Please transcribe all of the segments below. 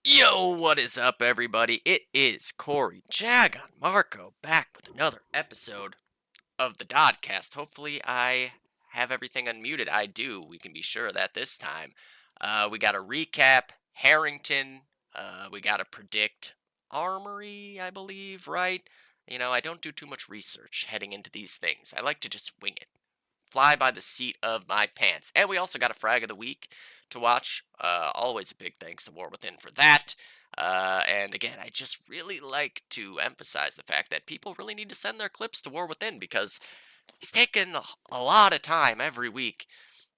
Yo, what is up, everybody? It is Corey Jagon Marco back with another episode of the Dodcast. Hopefully, I have everything unmuted. I do. We can be sure of that this time. We got to recap Harrington. We got to predict Armory, I believe, right? You know, I don't do too much research heading into these things. I like to just wing it. Fly by the seat of my pants. And we also got a frag of the week to watch. Always a big thanks to War Within for that. And again, I just really like to emphasize the fact that people really need to send their clips to War Within because he's taking a lot of time every week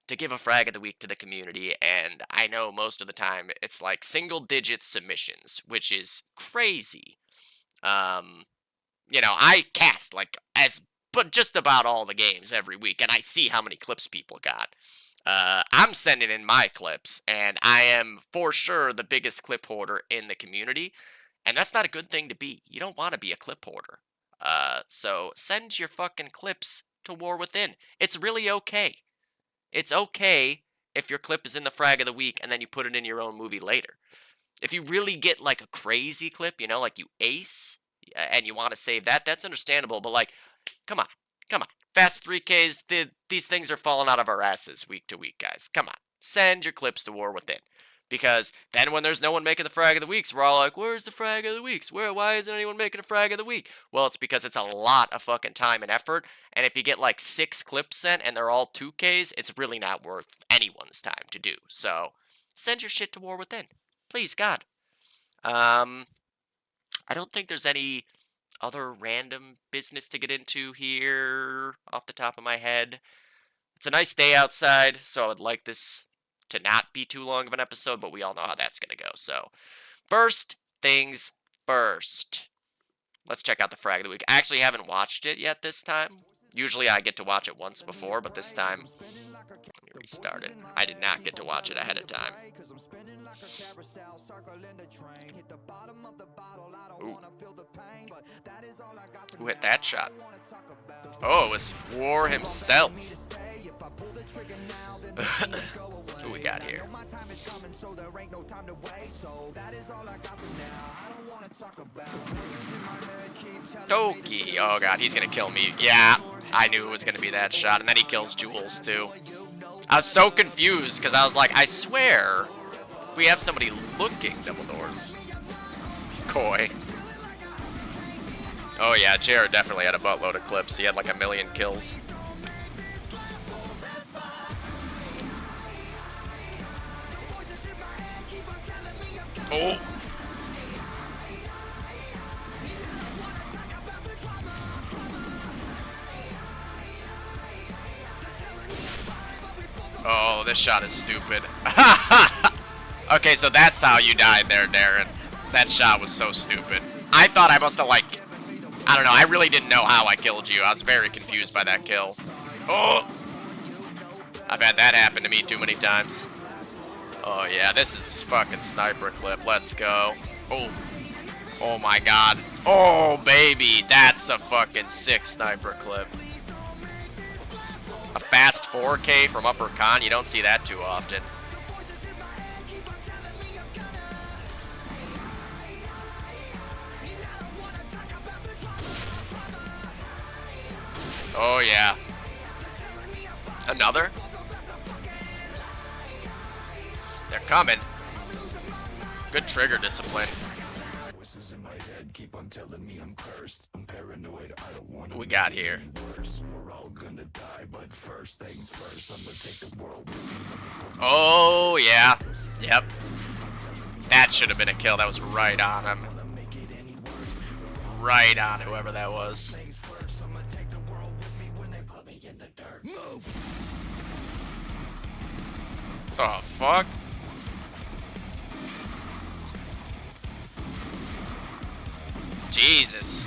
to give a frag of the week to the community. And I know most of the time it's like single digit submissions, which is crazy. I cast but just about all the games every week, and I see how many clips people got. I'm sending in my clips, and I am for sure the biggest clip hoarder in the community, and that's not a good thing to be. You don't want to be a clip hoarder. So send your fucking clips to War Within. It's really okay. It's okay if your clip is in the frag of the week and then you put it in your own movie later. If you really get like a crazy clip, like you ace, and you want to save that, that's understandable, but like, come on. Fast 3Ks, these things are falling out of our asses week to week, guys. Come on. Send your clips to War Within. Because then when there's no one making the frag of the weeks, we're all like, where's the frag of the weeks? Why isn't anyone making a frag of the week? Well, it's because it's a lot of fucking time and effort, and if you get like 6 clips sent and they're all 2Ks, it's really not worth anyone's time to do. So, send your shit to War Within. Please, God. I don't think there's any other random business to get into here off the top of my head. It's a nice day outside, so I would like this to not be too long of an episode, but we all know how that's going to go. So, first things first. Let's check out the frag of the week. I actually haven't watched it yet this time. Usually I get to watch it once before, but this time, let me restart it. I did not get to watch it ahead of time. Ooh. Who hit that shot? Oh, it was War himself. Who we got here? Toki. Oh god, he's gonna kill me. Yeah, I knew it was gonna be that shot. And then he kills Jules too. I was so confused because I was like, I swear we have somebody looking double doors. Coy. Oh yeah, Jared definitely had a buttload of clips. He had like 1,000,000 kills. Oh. Oh, this shot is stupid. Okay, so that's how you died there, Darren. That shot was so stupid. I thought I must have, I don't know, I really didn't know how I killed you. I was very confused by that kill. Oh! I've had that happen to me too many times. Oh yeah, this is a fucking sniper clip. Let's go. Oh. Oh my god. Oh, baby. That's a fucking sick sniper clip. A fast 4K from Upper Con, you don't see that too often. Oh yeah. Another? They're coming. Good trigger discipline. What we got here? Oh yeah. Yep. That should have been a kill. That was right on him. Right on whoever that was. Oh, fuck. Jesus.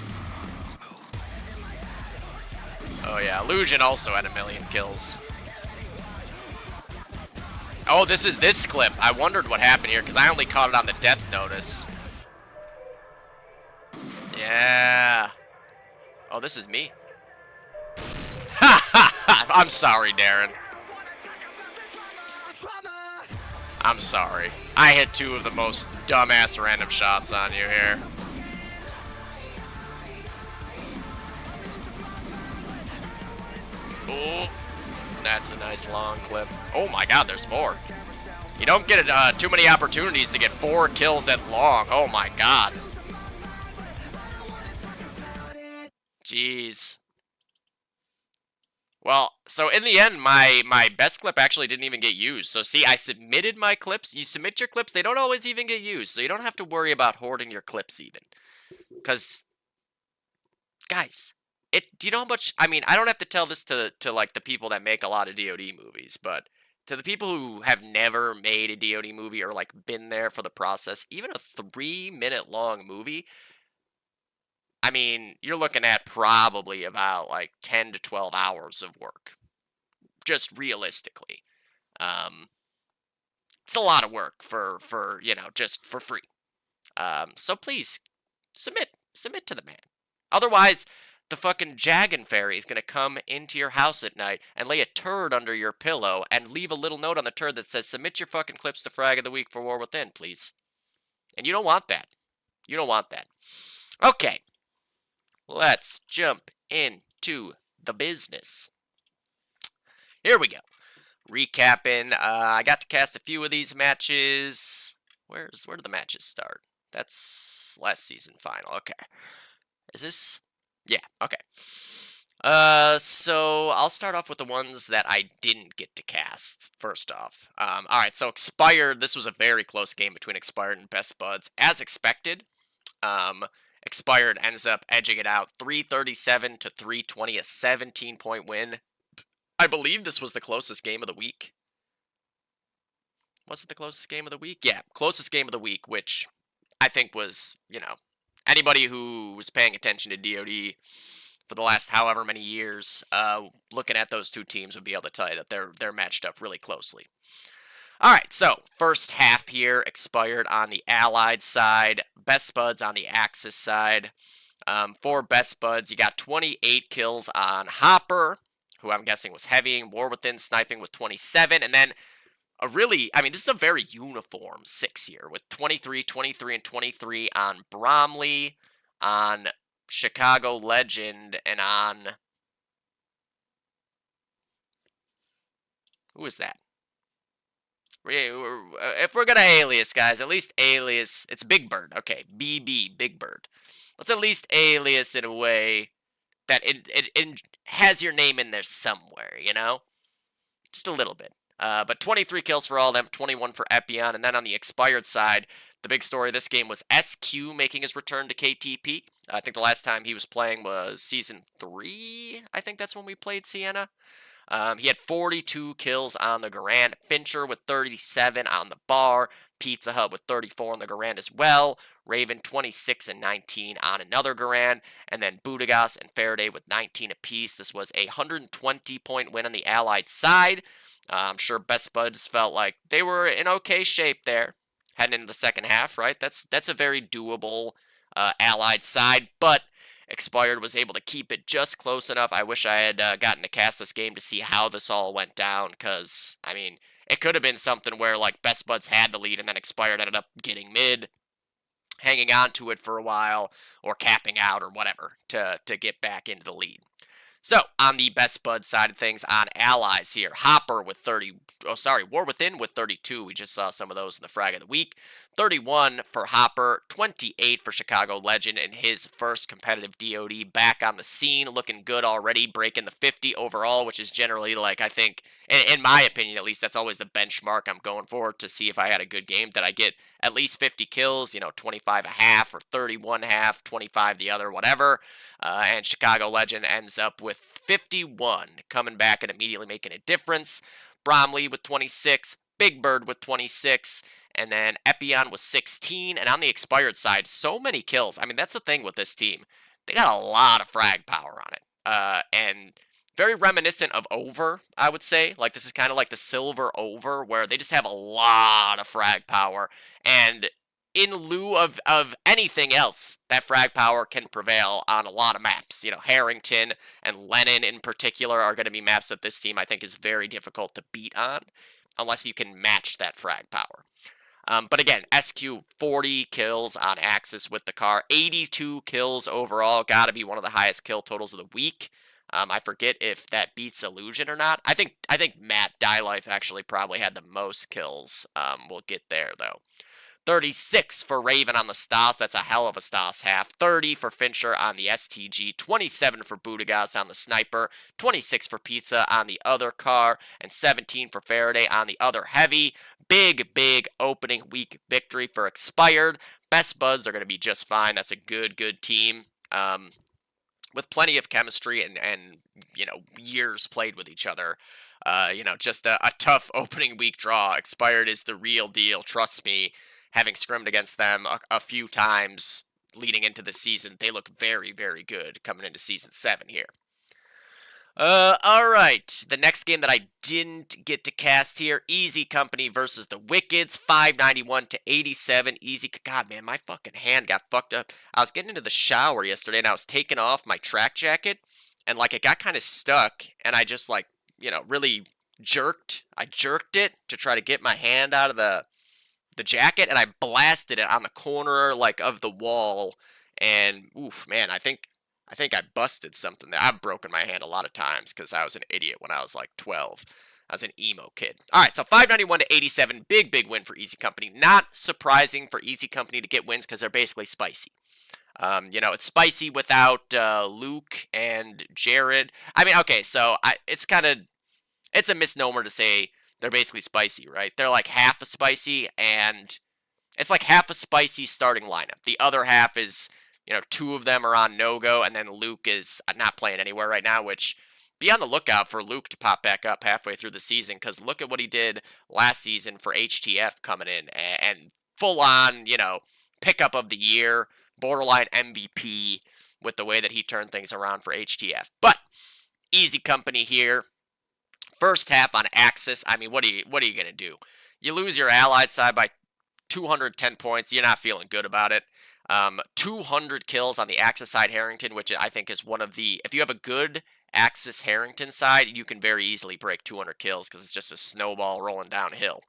Oh, yeah. Illusion also had 1,000,000 kills. Oh, this is this clip. I wondered what happened here because I only caught it on the death notice. Yeah. Oh, this is me. Ha ha ha! I'm sorry, Darren. I'm sorry. I hit two of the most dumbass random shots on you here. Oh, that's a nice long clip. Oh my god, there's more. You don't get too many opportunities to get 4 kills at long. Oh my god. Jeez. Well, so in the end, my best clip actually didn't even get used. So see, I submitted my clips. You submit your clips, they don't always even get used. So you don't have to worry about hoarding your clips even. Because, guys, do you know how much, I mean, I don't have to tell this to like the people that make a lot of DoD movies, but to the people who have never made a DoD movie or like been there for the process, even a 3-minute long movie, I mean, you're looking at probably about like 10 to 12 hours of work. Just realistically. It's a lot of work for you know, just for free. So please, submit to the man. Otherwise, the fucking Jagan Fairy is going to come into your house at night and lay a turd under your pillow and leave a little note on the turd that says, submit your fucking clips to Frag of the Week for War Within, please. And you don't want that. You don't want that. Okay. Let's jump into the business. Here we go. Recapping. I got to cast a few of these matches. Where do the matches start? That's last season final. Okay. Is this? Yeah, okay. So I'll start off with the ones that I didn't get to cast, first off. Alright, so Expired, this was a very close game between Expired and Best Buds. As expected, Expired ends up edging it out 337 to 320, a 17-point win. I believe this was the closest game of the week. Was it the closest game of the week? Yeah, closest game of the week, which I think was, you know, anybody who was paying attention to DoD for the last however many years, looking at those two teams would be able to tell you that they're matched up really closely. All right, so first half here, Expired on the Allied side, Best Buds on the Axis side. For Best Buds, you got 28 kills on Hopper, who I'm guessing was heavying, War Within sniping with 27, and then a really, I mean, this is a very uniform 6 here, with 23, 23, and 23 on Bromley, on Chicago Legend, and on... Who is that? If we're gonna alias, guys, at least alias... It's Big Bird. Okay, BB, Big Bird. Let's at least alias in a way that it has your name in there somewhere, you know? Just a little bit. But 23 kills for all of them, 21 for Epion, and then on the Expired side, the big story of this game was SQ making his return to KTP. I think the last time he was playing was Season 3. I think that's when we played Sienna. He had 42 kills on the Garand, Fincher with 37 on the bar, Pizza Hut with 34 on the Garand as well, Raven 26 and 19 on another Garand, and then Budagas and Faraday with 19 apiece. This was a 120-point win on the Allied side. I'm sure Best Buds felt like they were in okay shape there, heading into the second half, right? That's a very doable Allied side, but Expired was able to keep it just close enough. I wish I had gotten to cast this game to see how this all went down, because, I mean, it could have been something where, like, Best Buds had the lead and then Expired ended up getting mid, hanging on to it for a while, or capping out or whatever to get back into the lead. So, on the Best Bud side of things, on Allies here, Hopper with War Within with 32. We just saw some of those in the Frag of the Week. 31 for Hopper, 28 for Chicago Legend in his first competitive DoD, back on the scene, looking good already, breaking the 50 overall, which is generally, like, I think, in my opinion at least, that's always the benchmark I'm going for to see if I had a good game. Did I get at least 50 kills, you know, 25 a half or 31 half, 25 the other, whatever. And Chicago Legend ends up with 51, coming back and immediately making a difference. Bromley with 26, Big Bird with 26, and then Epion with 16. And on the Expired side, so many kills. I mean, that's the thing with this team. They got a lot of frag power on it. And very reminiscent of Over, I would say. Like, this is kind of like the Silver Over, where they just have a lot of frag power. And in lieu of anything else, that frag power can prevail on a lot of maps. You know, Harrington and Lennon in particular are going to be maps that this team I think is very difficult to beat on, unless you can match that frag power. But again, SQ 40 kills on Axis with the car, 82 kills overall. Got to be one of the highest kill totals of the week. I forget if that beats Illusion or not. I think Matt Life actually probably had the most kills. We'll get there though. 36 for Raven on the Stas. That's a hell of a Stas half. 30 for Fincher on the STG. 27 for Budagas on the Sniper. 26 for Pizza on the other car. And 17 for Faraday on the other heavy. Big opening week victory for Expired. Best Buds are going to be just fine. That's a good team. With plenty of chemistry and years played with each other. Just a tough opening week draw. Expired is the real deal. Trust me. Having scrimmed against them a few times leading into the season, they look very good coming into Season 7 here. Alright. The next game that I didn't get to cast here, Easy Company versus the Wickeds, 591 to 87. Easy, God, man, my fucking hand got fucked up. I was getting into the shower yesterday, and I was taking off my track jacket, and, it got kind of stuck, and I just, really jerked. I jerked it to try to get my hand out of the jacket, and I blasted it on the corner of the wall, and oof, man, I think I busted something there. I've broken my hand a lot of times because I was an idiot when I was 12. I was an emo kid. All right, so 591 to 87, big win for Easy Company. Not surprising for Easy Company to get wins because they're basically spicy. It's spicy without Luke and Jared. I mean, okay, so it's a misnomer to say they're basically spicy, right? They're half a spicy, and it's half a spicy starting lineup. The other half is, two of them are on no-go, and then Luke is not playing anywhere right now, which be on the lookout for Luke to pop back up halfway through the season, because look at what he did last season for HTF coming in, and full-on, pickup of the year, borderline MVP with the way that he turned things around for HTF. But Easy Company here. First half on Axis, I mean, what are you going to do? You lose your allied side by 210 points. You're not feeling good about it. 200 kills on the Axis side Harrington, which I think is one of the... If you have a good Axis Harrington side, you can very easily break 200 kills because it's just a snowball rolling downhill.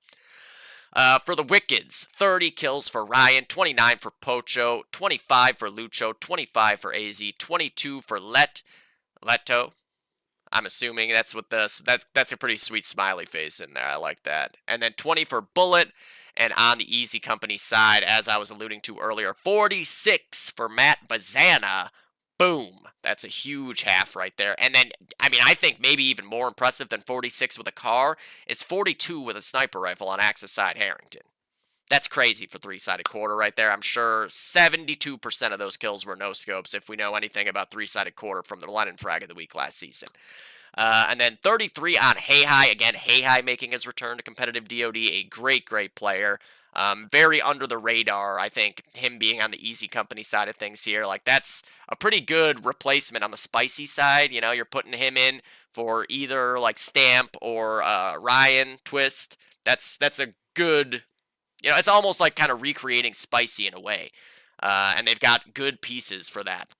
For the Wickeds, 30 kills for Ryan, 29 for Pocho, 25 for Lucho, 25 for AZ, 22 for Leto. I'm assuming that's what that's a pretty sweet smiley face in there. I like that. And then 20 for Bullet. And on the Easy Company side, as I was alluding to earlier, 46 for Matt Vazana. Boom. That's a huge half right there. And then, I mean, I think maybe even more impressive than 46 with a car is 42 with a sniper rifle on Axis side Harrington. That's crazy for three-sided quarter right there. I'm sure 72% of those kills were no-scopes if we know anything about three-sided quarter from the Lennon frag of the week last season. And then 33 on Hey Again, Hey making his return to competitive DOD. A great player. Very under the radar, I think, him being on the Easy Company side of things here. That's a pretty good replacement on the spicy side. You're putting him in for either, Stamp or Ryan Twist. That's a good... it's almost kind of recreating Spicy in a way. And they've got good pieces for that.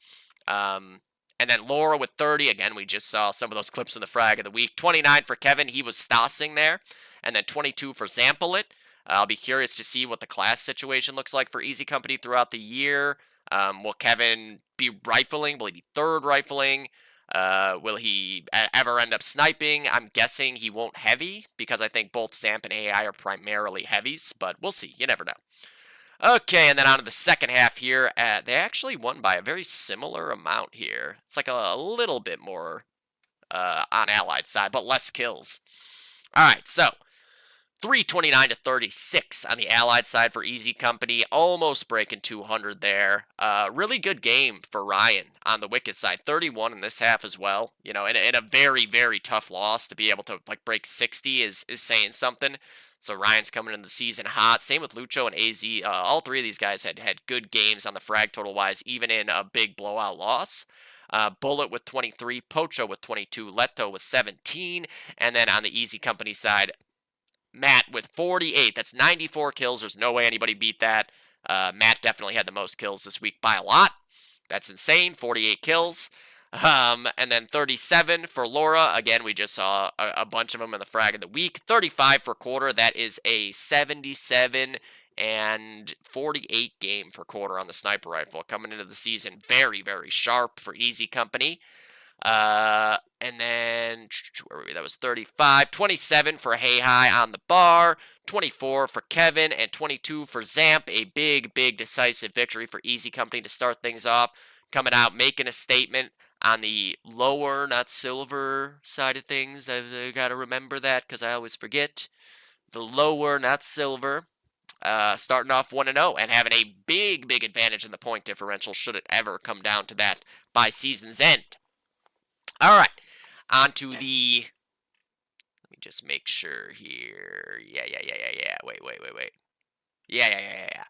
And then Laura with 30. Again, we just saw some of those clips in the frag of the week. 29 for Kevin. He was Stasing there. And then 22 for Zampalit. I'll be curious to see what the class situation looks like for Easy Company throughout the year. Will Kevin be rifling? Will he be third rifling? Will he ever end up sniping? I'm guessing he won't heavy, because I think both Stamp and AI are primarily heavies, but we'll see. You never know. Okay, and then on to the second half here. They actually won by a very similar amount here. It's a little bit more on Allied side, but less kills. All right, so 329 to 36 on the Allied side for Easy Company, almost breaking 200 there. Really good game for Ryan on the Wicked side, 31 in this half as well. In a very tough loss to be able to break 60 is saying something. So Ryan's coming in the season hot. Same with Lucho and AZ. All three of these guys had good games on the frag total wise, even in a big blowout loss. Bullet with 23, Pocho with 22, Leto with 17, and then on the Easy Company side, Matt with 48. That's 94 kills. There's no way anybody beat that. Matt definitely had the most kills this week by a lot. That's insane. 48 kills. And then 37 for Laura. Again, we just saw a bunch of them in the frag of the week. 35 for quarter. That is a 77 148 game for quarter on the sniper rifle. Coming into the season, very, very sharp for Easy Company. And then, where were we? That was 35. 27 for Hey Hi on the bar. 24 for Kevin. And 22 for Zamp. A big, big decisive victory for Easy Company to start things off. Coming out, making a statement on the lower, not silver side of things. I've got to remember that because I always forget. The lower, not silver. Starting off 1-0 and having a big, big advantage in the point differential should it ever come down to that by season's end. All right, on to the, let me just make sure here. Yeah. Wait. Yeah.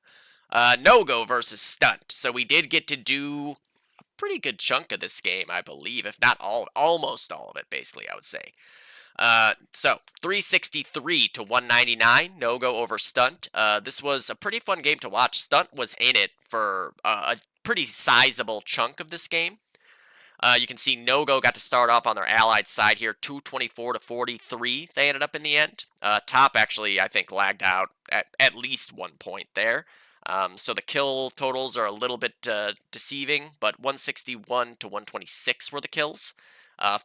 No-go versus Stunt. So we did get to do a pretty good chunk of this game, I believe, if not almost all of it, basically, I would say. So 363 to 199, no-go over Stunt. This was a pretty fun game to watch. Stunt was in it for a pretty sizable chunk of this game. You can see No-Go got to start off on their allied side here, 224 to 43. They ended up in the end. Top actually, I think, lagged out at least 1 point there. So the kill totals are a little bit deceiving, but 161 to 126 were the kills.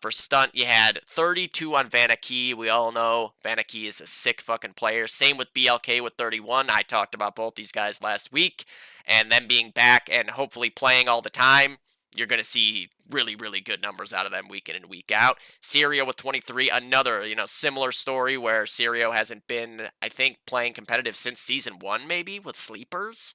For Stunt, you had 32 on Vanaki. We all know Vanaki is a sick fucking player. Same with BLK with 31. I talked about both these guys last week. And them being back and hopefully playing all the time, you're going to see really, really good numbers out of them week in and week out. Sirio with 23, another, similar story where Sirio hasn't been, I think, playing competitive since Season 1, maybe, with Sleepers.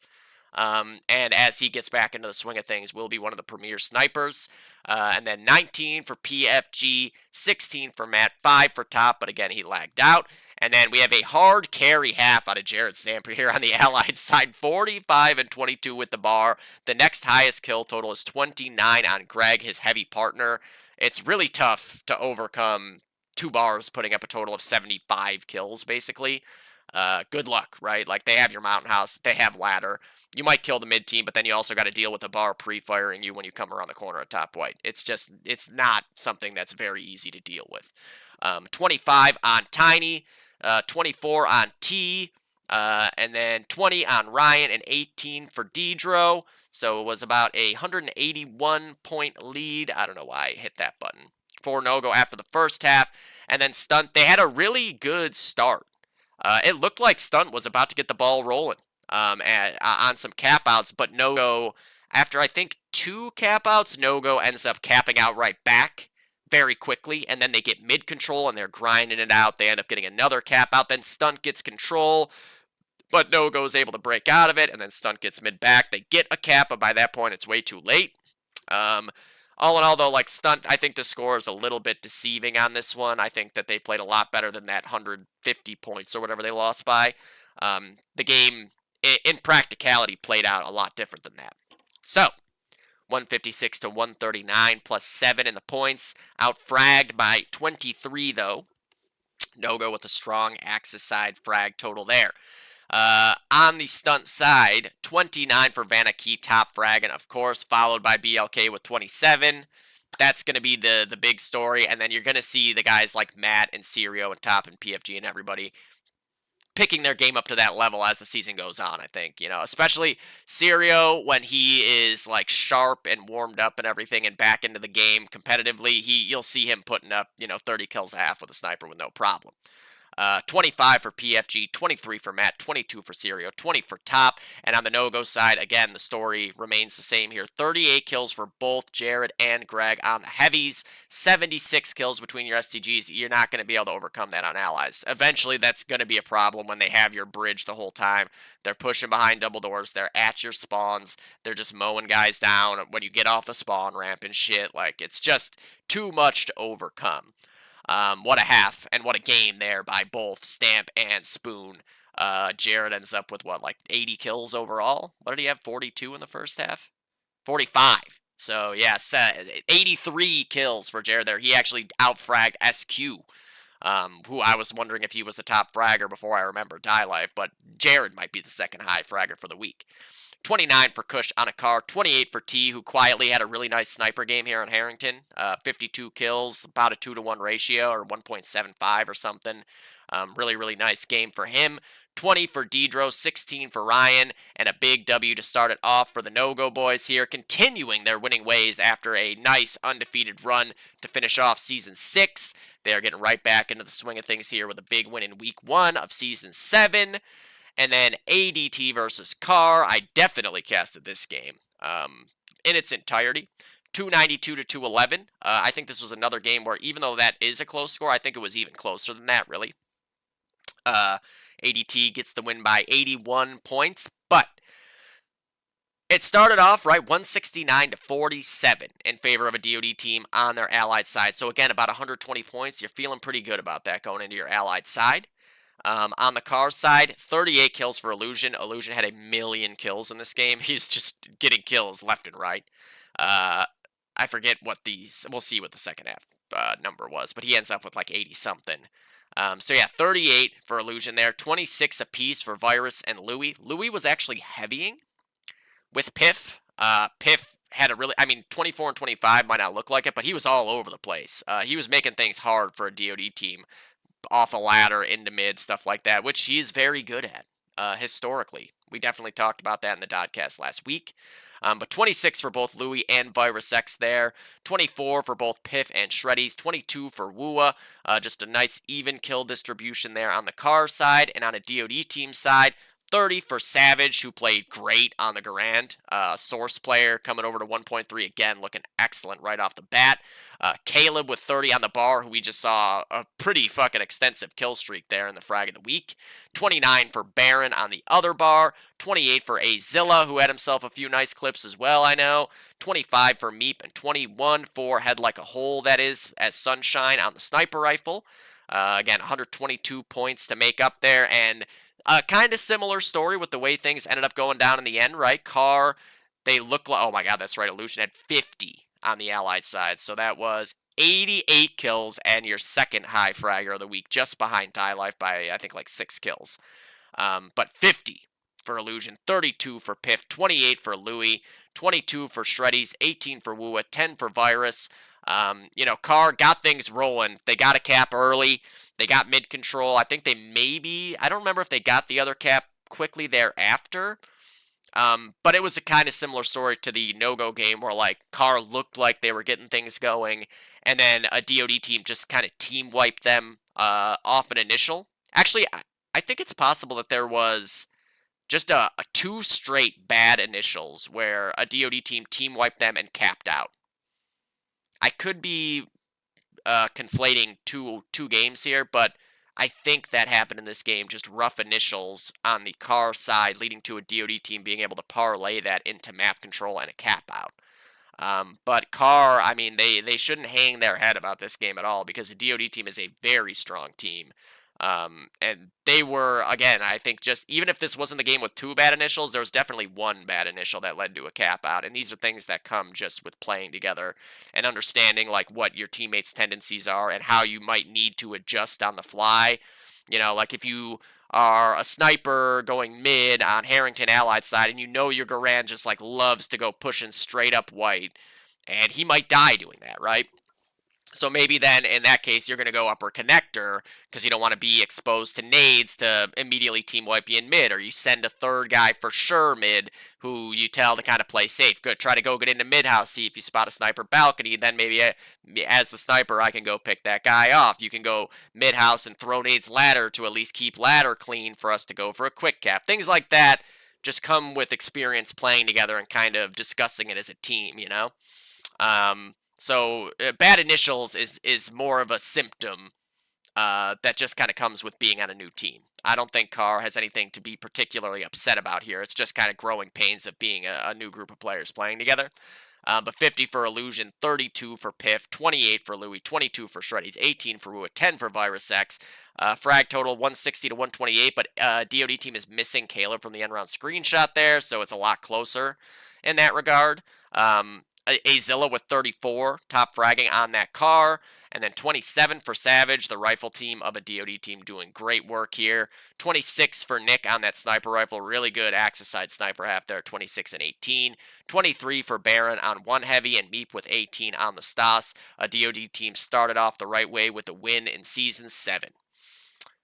And as he gets back into the swing of things, will be one of the premier snipers. And then 19 for PFG, 16 for Matt, 5 for Top, but again, he lagged out. And then we have a hard carry half out of Jared Stamper here on the Allied side, 45 and 22 with the bar. The next highest kill total is 29 on Greg, his heavy partner. It's really tough to overcome 2 bars putting up a total of 75 kills, basically. Good luck, right? Like, they have your mountain house, they have ladder. You might kill the mid team, but then you also got to deal with a bar pre-firing you when you come around the corner at top white. It's not something that's very easy to deal with. 25 on Tiny, 24 on T, and then 20 on Ryan, and 18 for Dedro. So it was about a 181 point lead. I don't know why I hit that button. For No-Go after the first half, and then Stunt, they had a really good start. It looked like Stunt was about to get the ball rolling on some cap outs, but No-Go, after I think 2 cap outs, No-Go ends up capping out right back very quickly, and then they get mid control and they're grinding it out. They end up getting another cap out, then Stunt gets control, but No-Go is able to break out of it, and then Stunt gets mid back. They get a cap, but by that point it's way too late. All in all, though, like Stunt, I think the score is a little bit deceiving on this one. I think that they played a lot better than that 150 points or whatever they lost by. The game, in practicality, played out a lot different than that. So, 156 to 139 plus 7 in the points. Out-fragged by 23, though. No-Go with a strong Axis side frag total there. On the Stunt side, 29 for Vanaki, top frag, and of course, followed by BLK with 27. That's going to be the big story, and then you're going to see the guys like Matt and Sirio and Top and PFG and everybody picking their game up to that level as the season goes on, I think. Especially Sirio, when he is like sharp and warmed up and everything and back into the game competitively, you'll see him putting up, 30 kills a half with a sniper with no problem. 25 for PFG, 23 for Matt, 22 for Sirio, 20 for Top. And on the No-Go side, again, the story remains the same here. 38 kills for both Jared and Greg on the heavies, 76 kills between your STGs. You're not going to be able to overcome that on allies. Eventually, that's going to be a problem when they have your bridge the whole time. They're pushing behind double doors. They're at your spawns. They're just mowing guys down when you get off the spawn ramp and shit. Like, it's just too much to overcome. What a half and what a game there by both Stamp and Spoon. Jared ends up with, 80 kills overall? What did he have, 42 in the first half? 45. So, yes, 83 kills for Jared there. He actually out-fragged SQ, who I was wondering if he was the top fragger before I remembered Die Life, but Jared might be the second high fragger for the week. 29 for Kush on a car, 28 for T, who quietly had a really nice sniper game here in Harrington. 52 kills, about a 2-to-1 ratio, or 1.75 or something. Really, really nice game for him. 20 for Dedro, 16 for Ryan, and a big W to start it off for the No-Go boys here, continuing their winning ways after a nice undefeated run to finish off Season 6. They are getting right back into the swing of things here with a big win in Week 1 of Season 7. And then ADT versus Carr. I definitely casted this game in its entirety. 292 to 211. I think this was another game where, even though that is a close score, I think it was even closer than that, really. ADT gets the win by 81 points, but it started off, right, 169 to 47 in favor of a DoD team on their allied side. So again, about 120 points. You're feeling pretty good about that going into your allied side. On the Carr side, 38 kills for Illusion. Illusion had 1,000,000 kills in this game. He's just getting kills left and right. I forget what these, we'll see what the second half number was, but he ends up with like 80-something. So yeah, 38 for Illusion there, 26 apiece for Virus and Louis. Louis was actually heavying with Piff. Piff had a really, 24 and 25 might not look like it, but he was all over the place. He was making things hard for a DoD team, off a ladder, into mid, stuff like that, which he is very good at, historically. We definitely talked about that in the Dodcast last week. But 26 for both Louis and Virus X there. 24 for both Piff and Shreddies. 22 for Wua. Just a nice even kill distribution there on the Carr side. And on a DoD team side, 30 for Savage, who played great on the Garand. Source player coming over to 1.3 again, looking excellent right off the bat. Caleb with 30 on the bar, who we just saw a pretty fucking extensive kill streak there in the frag of the week. 29 for Baron on the other bar. 28 for Azilla, who had himself a few nice clips as well, I know. 25 for Meep, and 21 for Head Like a Hole, that is, as Sunshine on the sniper rifle. Again, 122 points to make up there, and kind of similar story with the way things ended up going down in the end, right? Carr, they look like, oh my god, that's right, Illusion had 50 on the Allied side, so that was 88 kills and your second high fragger of the week, just behind Die Life by, I think, like 6 kills. But 50 for Illusion, 32 for Piff, 28 for Louis, 22 for Shreddies, 18 for Wua, 10 for Virus. Carr got things rolling. They got a cap early. They got mid control. I think they I don't remember if they got the other cap quickly thereafter. But it was a kind of similar story to the no-go game where, like, Carr looked like they were getting things going, and then a DoD team just kind of team wiped them off an initial. Actually, I think it's possible that there was just a 2 straight bad initials where a DoD team wiped them and capped out. I could be conflating two games here, but I think that happened in this game. Just rough initials on the Carr side, leading to a DoD team being able to parlay that into map control and a cap out. But Carr, they shouldn't hang their head about this game at all, because the DoD team is a very strong team. And they were, again, I think, just even if this wasn't the game with 2 bad initials, there was definitely 1 bad initial that led to a cap out. And these are things that come just with playing together and understanding, like, what your teammates' tendencies are and how you might need to adjust on the fly. Like if you are a sniper going mid on Harrington Allied side and your Garand just, like, loves to go pushing straight up white, and he might die doing that, right? So maybe then, in that case, you're going to go upper connector because you don't want to be exposed to nades to immediately team wipe you in mid, or you send a third guy for sure mid who you tell to kind of play safe. Good, try to go get into mid house, see if you spot a sniper balcony, then maybe as the sniper I can go pick that guy off. You can go mid house and throw nades ladder to at least keep ladder clean for us to go for a quick cap. Things like that just come with experience playing together and kind of discussing it as a team, So bad initials is more of a symptom that just kind of comes with being on a new team. I don't think Carr has anything to be particularly upset about here. It's just kind of growing pains of being a new group of players playing together. But 50 for Illusion, 32 for Piff, 28 for Louis, 22 for Shreddies, 18 for Wua, 10 for Virus X. Frag total 160 to 128, but DoD team is missing Caleb from the end round screenshot there, so it's a lot closer in that regard. Azilla with 34, top fragging on that Carr. And then 27 for Savage, the rifle team of a DoD team doing great work here. 26 for Nick on that sniper rifle, really good axis side sniper half there, 26 and 18. 23 for Baron on one heavy, and Meep with 18 on the Stas. A DoD team started off the right way with a win in Season 7.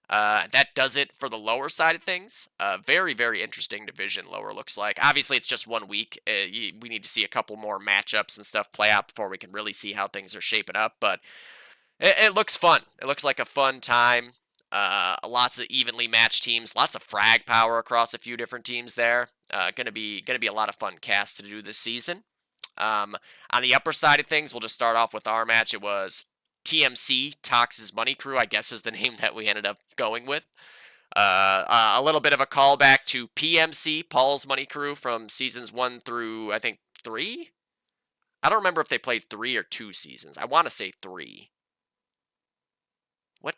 That does it for the lower side of things. Very, very interesting division lower looks like. Obviously, it's just 1 week. We need to see a couple more matchups and stuff play out before we can really see how things are shaping up. But it looks fun. It looks like a fun time. Lots of evenly matched teams. Lots of frag power across a few different teams there. Gonna be a lot of fun cast to do this season. On the upper side of things, we'll just start off with our match. It was TMC, Tox's Money Crew, I guess is the name that we ended up going with. A little bit of a callback to PMC, Paul's Money Crew, from seasons 1 through, I think, 3? I don't remember if they played 3 or 2 seasons. I want to say 3.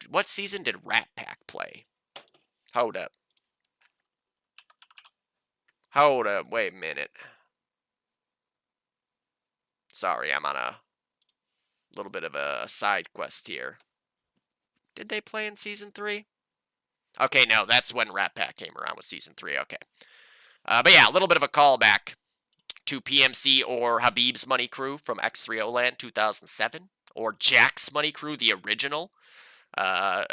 What season did Rat Pack play? Hold up. Wait a minute. Sorry, I'm on a little bit of a side quest here. Did they play in season 3? Okay, no, that's when Rat Pack came around with season 3. Okay. But yeah, a little bit of a callback to PMC or Habib's Money Crew from X30 Land 2007, or Jack's Money Crew, the original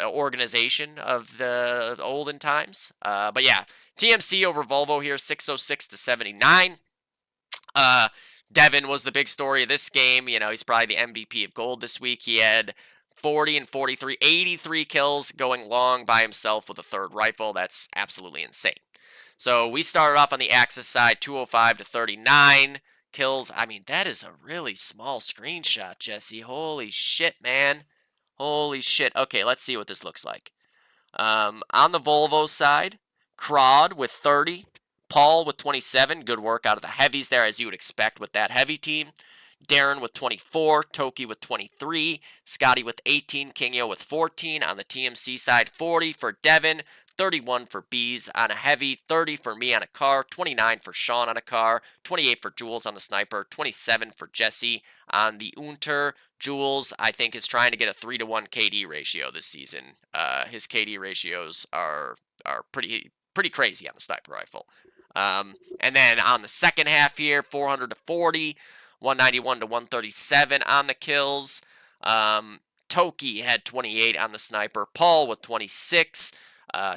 organization of the olden times. But yeah, TMC over Volvo here, 606 to 79. Devin was the big story of this game. You know, he's probably the MVP of gold this week. He had 40 and 43, 83 kills going long by himself with a third rifle. That's absolutely insane. So we started off on the Axis side, 205 to 39 kills. I mean, that is a really small screenshot, Jesse. Holy shit, man. Holy shit. Okay, let's see what this looks like. On the Volvo side, Crod with 30. Paul with 27. Good work out of the heavies there, as you would expect with that heavy team. Darren with 24. Toki with 23. Scotty with 18. Kingyo with 14. On the TMC side, 40 for Devin. 31 for Bees on a heavy, 30 for me on a car, 29 for Sean on a car, 28 for Jules on the sniper, 27 for Jesse on the Unter. Jules, I think, is trying to get a 3-to-1 KD ratio this season. His KD ratios are pretty crazy on the sniper rifle. And then on the second half here, 400 to 40, 191 to 137 on the kills. Toki had 28 on the sniper, Paul with 26.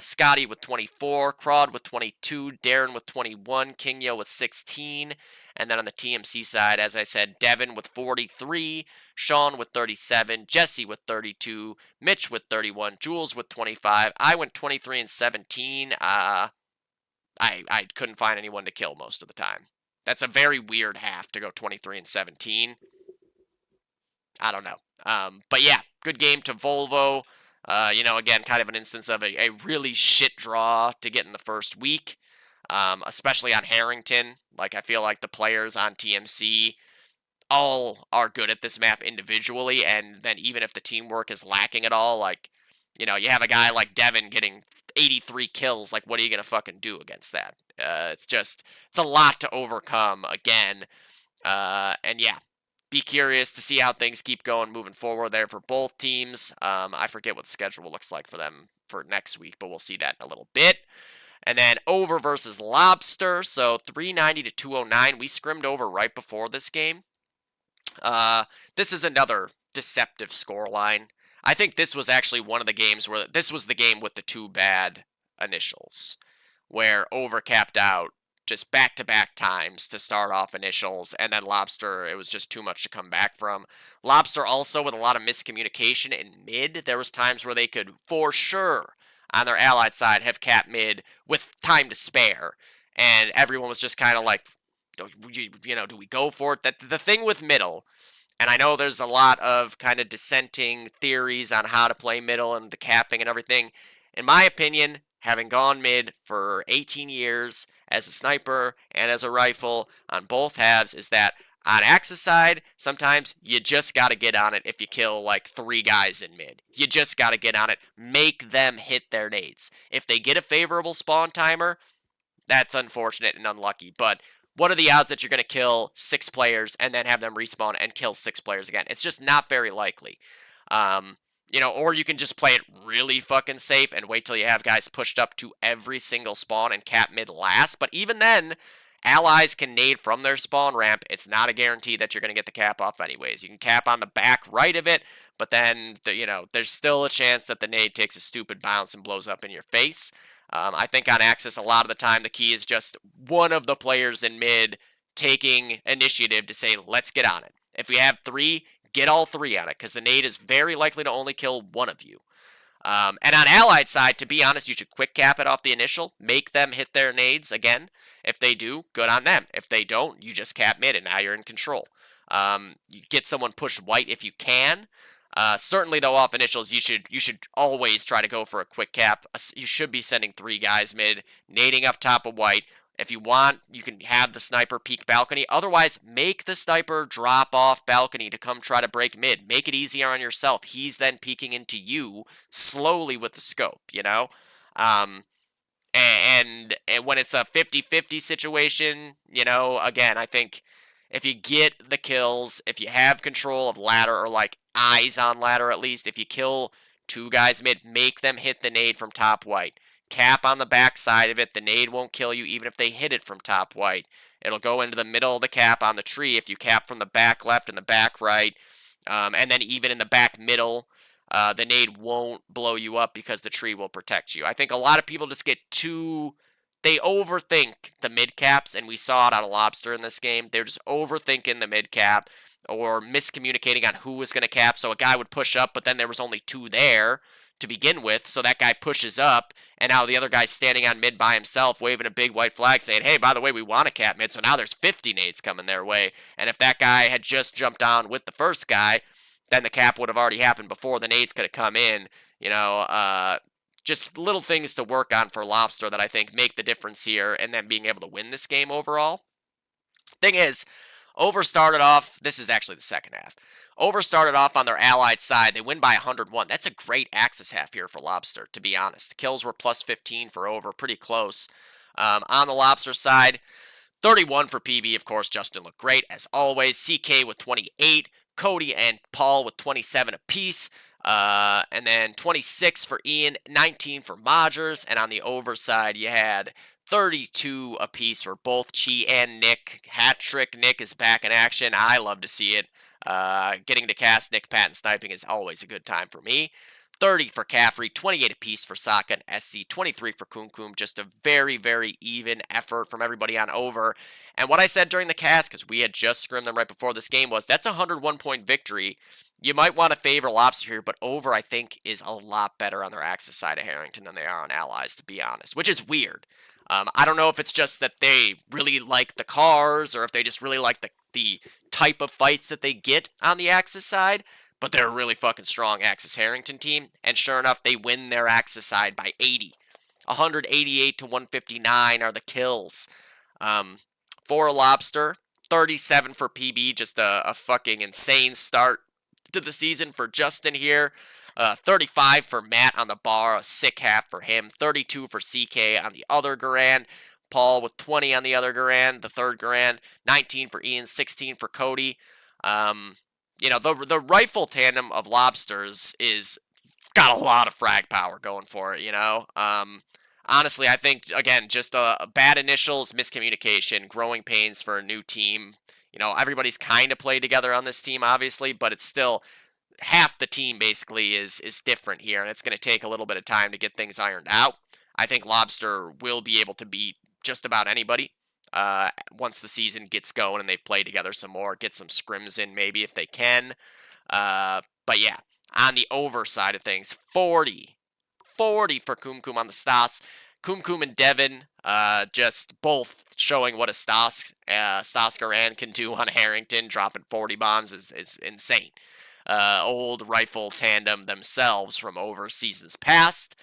Scotty with 24, Crod with 22, Darren with 21, Kingyo with 16, and then on the TMC side, as I said, Devin with 43, Sean with 37, Jesse with 32, Mitch with 31, Jules with 25. I went 23 and 17. I couldn't find anyone to kill most of the time. That's a very weird half to go 23 and 17. I don't know. But yeah, good game to Volvo. Again, kind of an instance of a really shit draw to get in the first week, especially on Harrington. Like, I feel like the players on TMC all are good at this map individually, and then even if the teamwork is lacking at all, like, you have a guy like Devin getting 83 kills, like, what are you going to fucking do against that? It's a lot to overcome again, and yeah. Be curious to see how things keep going moving forward there for both teams. I forget what the schedule looks like for them for next week, but we'll see that in a little bit. And then Over versus Lobster. So 390 to 209. We scrimmed Over right before this game. This is another deceptive scoreline. I think this was actually one of the games where this was the game with the two bad initials, where Over capped out just back-to-back times to start off initials, and then Lobster, it was just too much to come back from. Lobster also with a lot of miscommunication in mid. There was times where they could, for sure, on their allied side, have capped mid with time to spare, and everyone was just kind of like, do we go for it? That the thing with middle, and I know there's a lot of kind of dissenting theories on how to play middle and the capping and everything. In my opinion, having gone mid for 18 years, as a sniper and as a rifle on both halves, is that on Axis side, sometimes you just got to get on it if you kill like 3 guys in mid. You just got to get on it. Make them hit their nades. If they get a favorable spawn timer, that's unfortunate and unlucky. But what are the odds that you're going to kill 6 players and then have them respawn and kill 6 players again? It's just not very likely. Or you can just play it really fucking safe and wait till you have guys pushed up to every single spawn and cap mid last. But even then, Allies can nade from their spawn ramp. It's not a guarantee that you're going to get the cap off anyways. You can cap on the back right of it, but then, there's still a chance that the nade takes a stupid bounce and blows up in your face. I think on Axis, a lot of the time, the key is just one of the players in mid taking initiative to say, let's get on it. If we have 3, get all 3 on it, because the nade is very likely to only kill one of you. And on Allied side, to be honest, you should quick cap it off the initial. Make them hit their nades again. If they do, good on them. If they don't, you just cap mid, and now you're in control. You get someone push white if you can. Certainly, though, off initials, you should always try to go for a quick cap. You should be sending 3 guys mid, nading up top of white. If you want, you can have the sniper peek balcony. Otherwise, make the sniper drop off balcony to come try to break mid. Make it easier on yourself. He's then peeking into you slowly with the scope, And when it's a 50-50 situation, again, I think if you get the kills, if you have control of ladder or like eyes on ladder at least, if you kill 2 guys mid, make them hit the nade from top white. Cap on the back side of it. The nade won't kill you even if they hit it from top white. It'll go into the middle of the cap on the tree if you cap from the back left and the back right. And then even in the back middle, the nade won't blow you up because the tree will protect you. I think a lot of people just get they overthink the mid caps, and we saw it on a lobster in this game. They're just overthinking the mid cap or miscommunicating on who was going to cap. So a guy would push up, but then there was only 2 there to begin with, so that guy pushes up, and now the other guy's standing on mid by himself, waving a big white flag saying, hey, by the way, we want to cap mid, so now there's 50 nades coming their way, and if that guy had just jumped on with the first guy, then the cap would have already happened before the nades could have come in, just little things to work on for Lobster that I think make the difference here, and then being able to win this game overall. Thing is, Over started off, this is actually the second half. Over started off on their allied side. They win by 101. That's a great Axis half here for Lobster, to be honest. Kills were plus 15 for Over, pretty close. On the Lobster side, 31 for PB, of course. Justin looked great, as always. CK with 28. Cody and Paul with 27 apiece. And then 26 for Ian, 19 for Modgers. And on the Over side, you had 32 apiece for both Chi and Nick. Hat trick Nick is back in action. I love to see it. Getting to cast Nick Patton sniping is always a good time for me. 30 for Caffrey, 28 apiece for Sokka and SC, 23 for Kumkum. Just a very, very even effort from everybody on Over. And what I said during the cast, because we had just scrimmed them right before this game, was that's a 101-point victory. You might want to favor Lobster here, but Over, I think, is a lot better on their Axis side of Harrington than they are on Allies, to be honest, which is weird. I don't know if it's just that they really like the cars or if they just really like the type of fights that they get on the Axis side, but they're a really fucking strong Axis Harrington team, and sure enough, they win their Axis side by 80. 188 to 159 are the kills. For Lobster, 37 for PB, just a fucking insane start to the season for Justin here. 35 for Matt on the bar, a sick half for him. 32 for CK on the other Garand. Paul with 20 on the other Garand, the third Garand. 19 for Ian, 16 for Cody. The rifle tandem of Lobsters is got a lot of frag power going for it, Honestly, I think, again, just bad initials, miscommunication, growing pains for a new team. Everybody's kind of played together on this team, obviously, but it's still half the team basically is different here, and it's going to take a little bit of time to get things ironed out. I think Lobster will be able to beat just about anybody once the season gets going and they play together some more, get some scrims in maybe if they can. But yeah, on the Over side of things, 40 for Kumkum on the Stas. Kumkum and Devin just both showing what a Stas Garand can do on Harrington. Dropping 40 bombs is insane. Old rifle tandem themselves from Over seasons past.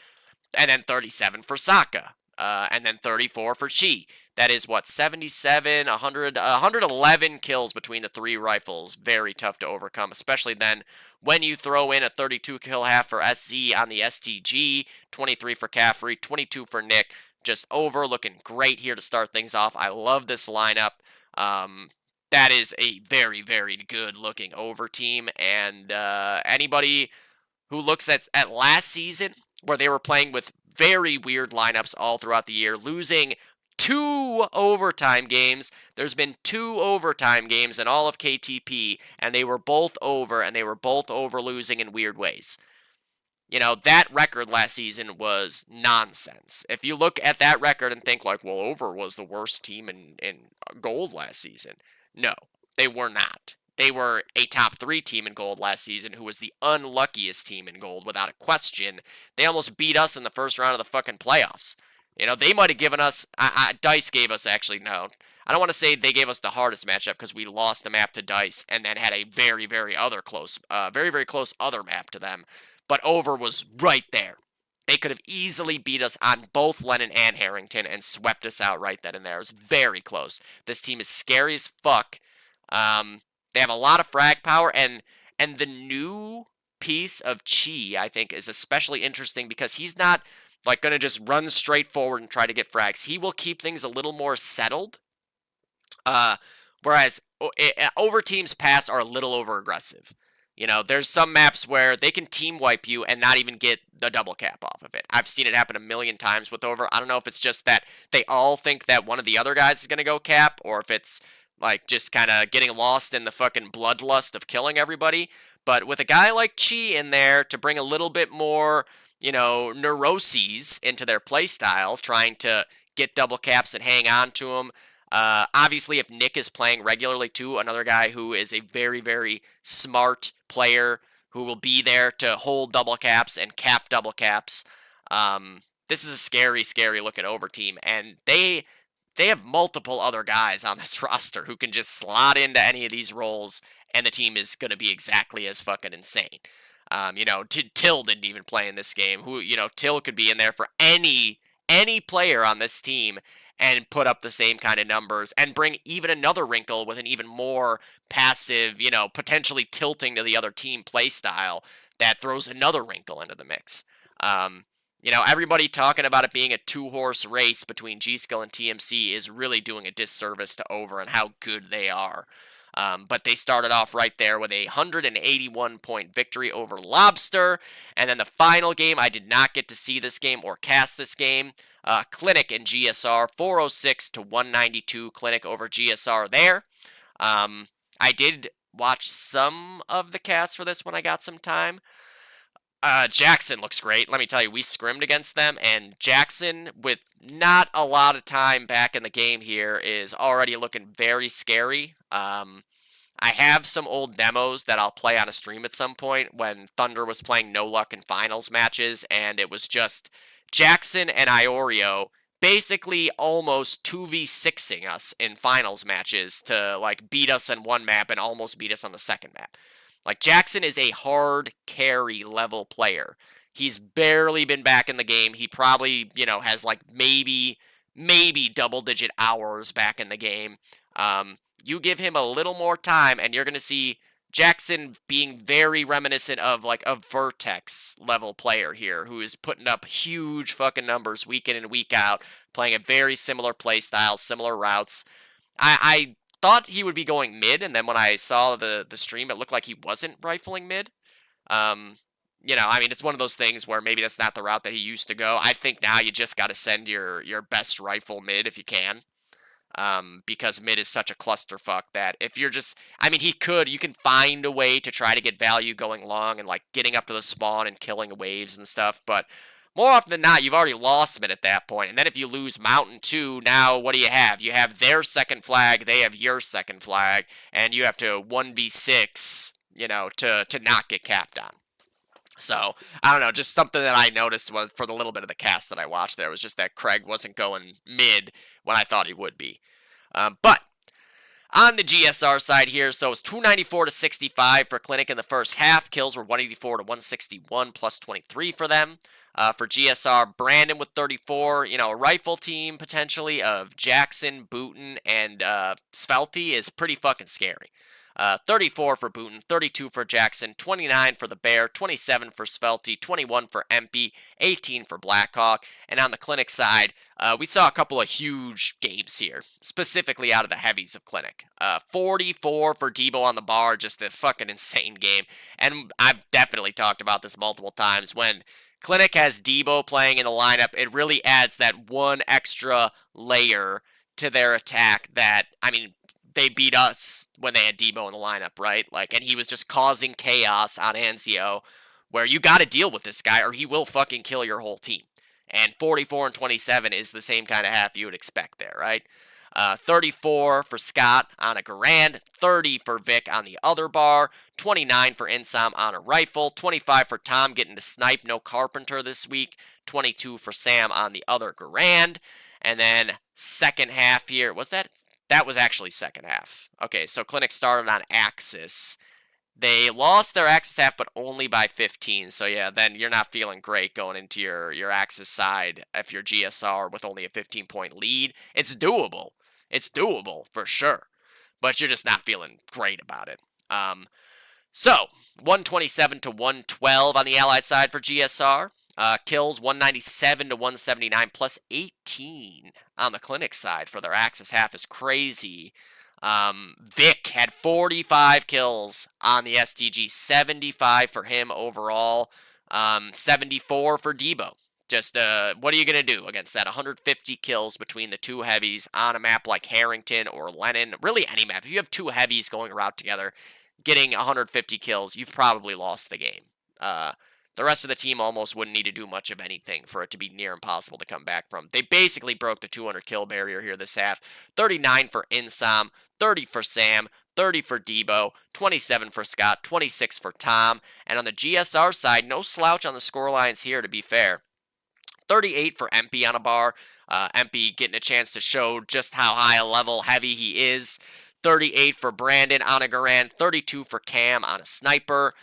And then 37 for Sokka. And then 34 for Chi. That is, 77, 111 kills between the 3 rifles. Very tough to overcome, especially then when you throw in a 32 kill half for SZ on the STG, 23 for Caffrey, 22 for Nick. Just Over looking great here to start things off. I love this lineup. That is a very, very good looking Over team. And anybody who looks at last season, where they were playing with very weird lineups all throughout the year, losing 2 overtime games. There's been 2 overtime games in all of KTP, and they were both over, and they were both over losing in weird ways. You know, that record last season was nonsense. If you look at that record and think like, well, over was the worst team in gold last season. No, they were not. They were a top 3 team in gold last season who was the unluckiest team in gold without a question. They almost beat us in the first round of the fucking playoffs. You know, they might have given us, DICE gave us, actually, no. I don't want to say they gave us the hardest matchup because we lost the map to DICE and then had a very, very close other map to them. But over was right there. They could have easily beat us on both Lennon and Harrington and swept us out right then and there. It was very close. This team is scary as fuck. They have a lot of frag power, and the new piece of Chi, I think, is especially interesting because he's not like going to just run straight forward and try to get frags. He will keep things a little more settled. Whereas over teams past are a little over aggressive. You know, there's some maps where they can team wipe you and not even get the double cap off of it. I've seen it happen a million times with over. I don't know if it's just that they all think that one of the other guys is going to go cap, or if it's like just kind of getting lost in the fucking bloodlust of killing everybody. But with a guy like Chi in there to bring a little bit more, you know, neuroses into their playstyle, trying to get double caps and hang on to them. Obviously, if Nick is playing regularly too, another guy who is a very, very smart player who will be there to hold double caps and cap double caps. This is a scary, scary looking over team, and they have multiple other guys on this roster who can just slot into any of these roles, and the team is going to be exactly as fucking insane. You know, Till didn't even play in this game. Till could be in there for any player on this team and put up the same kind of numbers and bring even another wrinkle with an even more passive, you know, potentially tilting to the other team play style that throws another wrinkle into the mix. You know, everybody talking about it being a 2-horse race between G-Skill and TMC is really doing a disservice to Over and how good they are. But they started off right there with a 181-point victory over Lobster. And then the final game, I did not get to see this game or cast this game. Clinic and GSR, 406 to 192. Clinic over GSR there. I did watch some of the cast for this when I got some time. Jackson looks great. Let me tell you, we scrimmed against them, and Jackson, with not a lot of time back in the game here, is already looking very scary. I have some old demos that I'll play on a stream at some point when Thunder was playing No Luck in finals matches, and it was just Jackson and Iorio basically almost 2v6ing us in finals matches to like beat us on one map and almost beat us on the second map. Like, Jackson is a hard carry level player. He's barely been back in the game. He probably, you know, has like maybe double-digit hours back in the game. You give him a little more time, and you're going to see Jackson being very reminiscent of like a Vertex level player here, who is putting up huge fucking numbers week in and week out, playing a very similar play style, similar routes. I thought he would be going mid, and then when I saw the stream, it looked like he wasn't rifling mid. You know, I mean, it's one of those things where maybe that's not the route that he used to go. I think now you just got to send your best rifle mid if you can. Because mid is such a clusterfuck that if you're just, I mean, you can find a way to try to get value going long and like getting up to the spawn and killing waves and stuff, but more often than not, you've already lost mid at that point. And then if you lose Mountain 2, now what do you have? You have their second flag, they have your second flag, and you have to 1v6, you know, to not get capped on. So, I don't know, just something that I noticed was for the little bit of the cast that I watched there was just that Craig wasn't going mid when I thought he would be. But on the GSR side here, so it's 294 to 65 for Clinic in the first half. Kills were 184 to 161, plus 23 for them. For GSR, Brandon with 34. You know, a rifle team potentially of Jackson, Booten, and Svelte is pretty fucking scary. 34 for Booten, 32 for Jackson, 29 for the Bear, 27 for Svelte, 21 for Empy, 18 for Blackhawk. And on the Clinic side, we saw a couple of huge games here, specifically out of the heavies of Clinic. 44 for Debo on the bar, just a fucking insane game. And I've definitely talked about this multiple times. When Clinic has Debo playing in the lineup. It really adds that one extra layer to their attack that, I mean, they beat us when they had Debo in the lineup, right? Like, and he was just causing chaos on Anzio, where you got to deal with this guy or he will fucking kill your whole team. And 44 and 27 is the same kind of half you would expect there, right? 34 for Scott on a Garand, 30 for Vic on the other bar, 29 for Insom on a rifle, 25 for Tom getting to snipe, no Carpenter this week, 22 for Sam on the other Garand, and then second half here, that was actually second half. Okay, so Clinic started on Axis. They lost their Axis half, but only by 15. So yeah, then you're not feeling great going into your Axis side if you're GSR with only a 15-point lead. It's doable. It's doable for sure, but you're just not feeling great about it. So 127 to 112 on the Allied side for GSR. Kills 197 to 179 plus 18 on the Clinic side for their Axis half is crazy. Vic had 45 kills on the STG, 75 for him overall, 74 for Debo. Just, what are you going to do against that? 150 kills between the two heavies on a map like Harrington or Lennon. Really, any map. If you have two heavies going around together, getting 150 kills, you've probably lost the game. The rest of the team almost wouldn't need to do much of anything for it to be near impossible to come back from. They basically broke the 200 kill barrier here this half. 39 for Insom, 30 for Sam, 30 for Debo, 27 for Scott, 26 for Tom. And on the GSR side, no slouch on the score lines here, to be fair. 38 for MP on a bar. MP getting a chance to show just how high a level heavy he is. 38 for Brandon on a Garand. 32 for Cam on a sniper.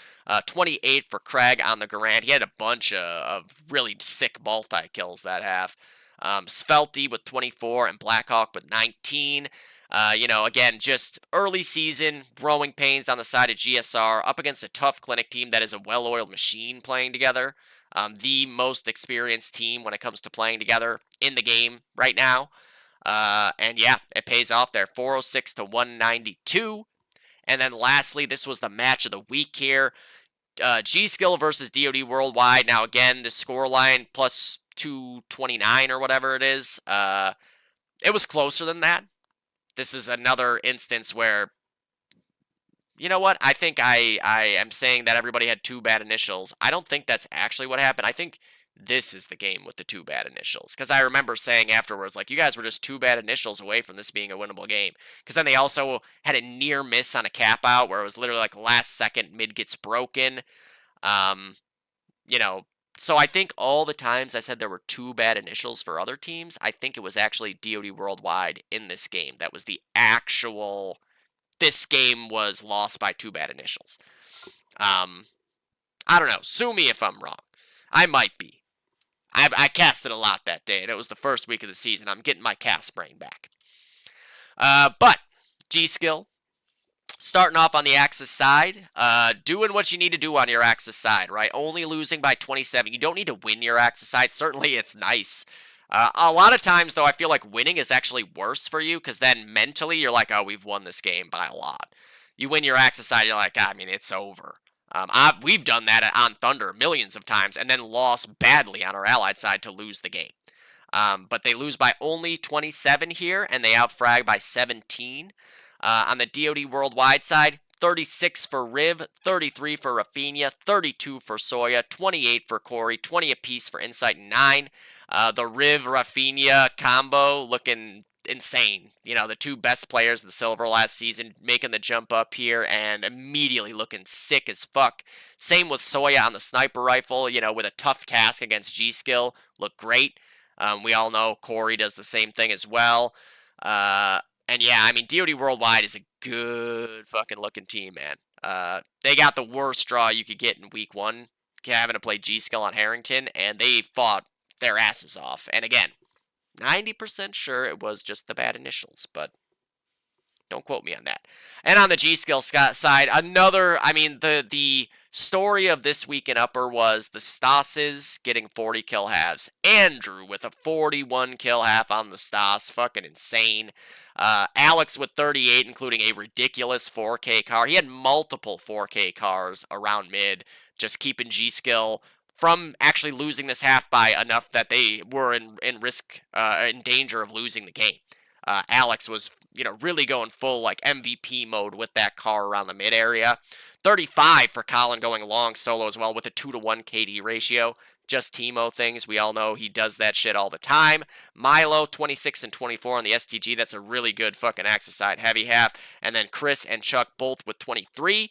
28 for Craig on the Garand. He had a bunch of really sick multi-kills that half. Svelty with 24 and Blackhawk with 19. Again, just early season, growing pains on the side of GSR up against a tough Clinic team that is a well-oiled machine playing together. The most experienced team when it comes to playing together in the game right now. And yeah, it pays off there. 406 to 192. And then lastly, this was the match of the week here. G-Skill versus DoD Worldwide. Now again, the scoreline plus 229 or whatever it is. It was closer than that. This is another instance where, you know what? I think I am saying that everybody had two bad initials. I don't think that's actually what happened. I think this is the game with the two bad initials. Because I remember saying afterwards, like, you guys were just two bad initials away from this being a winnable game. Because then they also had a near miss on a cap out where it was literally like last second mid gets broken. So I think all the times I said there were two bad initials for other teams, I think it was actually DoD Worldwide in this game. That was the actual... This game was lost by two bad initials. I don't know. Sue me if I'm wrong. I might be. I casted a lot that day, and it was the first week of the season. I'm getting my cast brain back. But G-Skill, starting off on the Axis side, doing what you need to do on your Axis side, right? Only losing by 27. You don't need to win your Axis side. Certainly, it's nice. A lot of times, though, I feel like winning is actually worse for you, because then mentally, you're like, oh, we've won this game by a lot. You win your Axis side, you're like, it's over. We've done that on Thunder millions of times, and then lost badly on our Allied side to lose the game. But they lose by only 27 here, and they outfrag by 17. On the DoD Worldwide side, 36 for Riv, 33 for Rafinha, 32 for Soya, 28 for Corey, 20 apiece for Insight, 9. The Riv Rafinha combo looking insane. The two best players in the silver last season making the jump up here and immediately looking sick as fuck. Same with Soya on the sniper rifle, with a tough task against G-Skill. Look great. We all know Corey does the same thing as well. And yeah, DoD Worldwide is a good fucking looking team, man. They got the worst draw you could get in week 1, having to play G-Skill on Harrington, and they fought their asses off. And again, 90% sure it was just the bad initials, but don't quote me on that. And on the G-Skill side, the story of this week in Upper was the Stasses getting 40 kill halves. Andrew with a 41 kill half on the Stas. Fucking insane. Alex with 38, including a ridiculous 4K car. He had multiple 4K cars around mid, just keeping G-Skill from actually losing this half by enough that they were in danger of losing the game. Alex was, really going full like MVP mode with that car around the mid area. 35 for Colin going long solo as well with a 2-to-1 KD ratio. Just Timo things. We all know he does that shit all the time. Milo, 26 and 24 on the STG. That's a really good fucking Axis side heavy half. And then Chris and Chuck both with 23.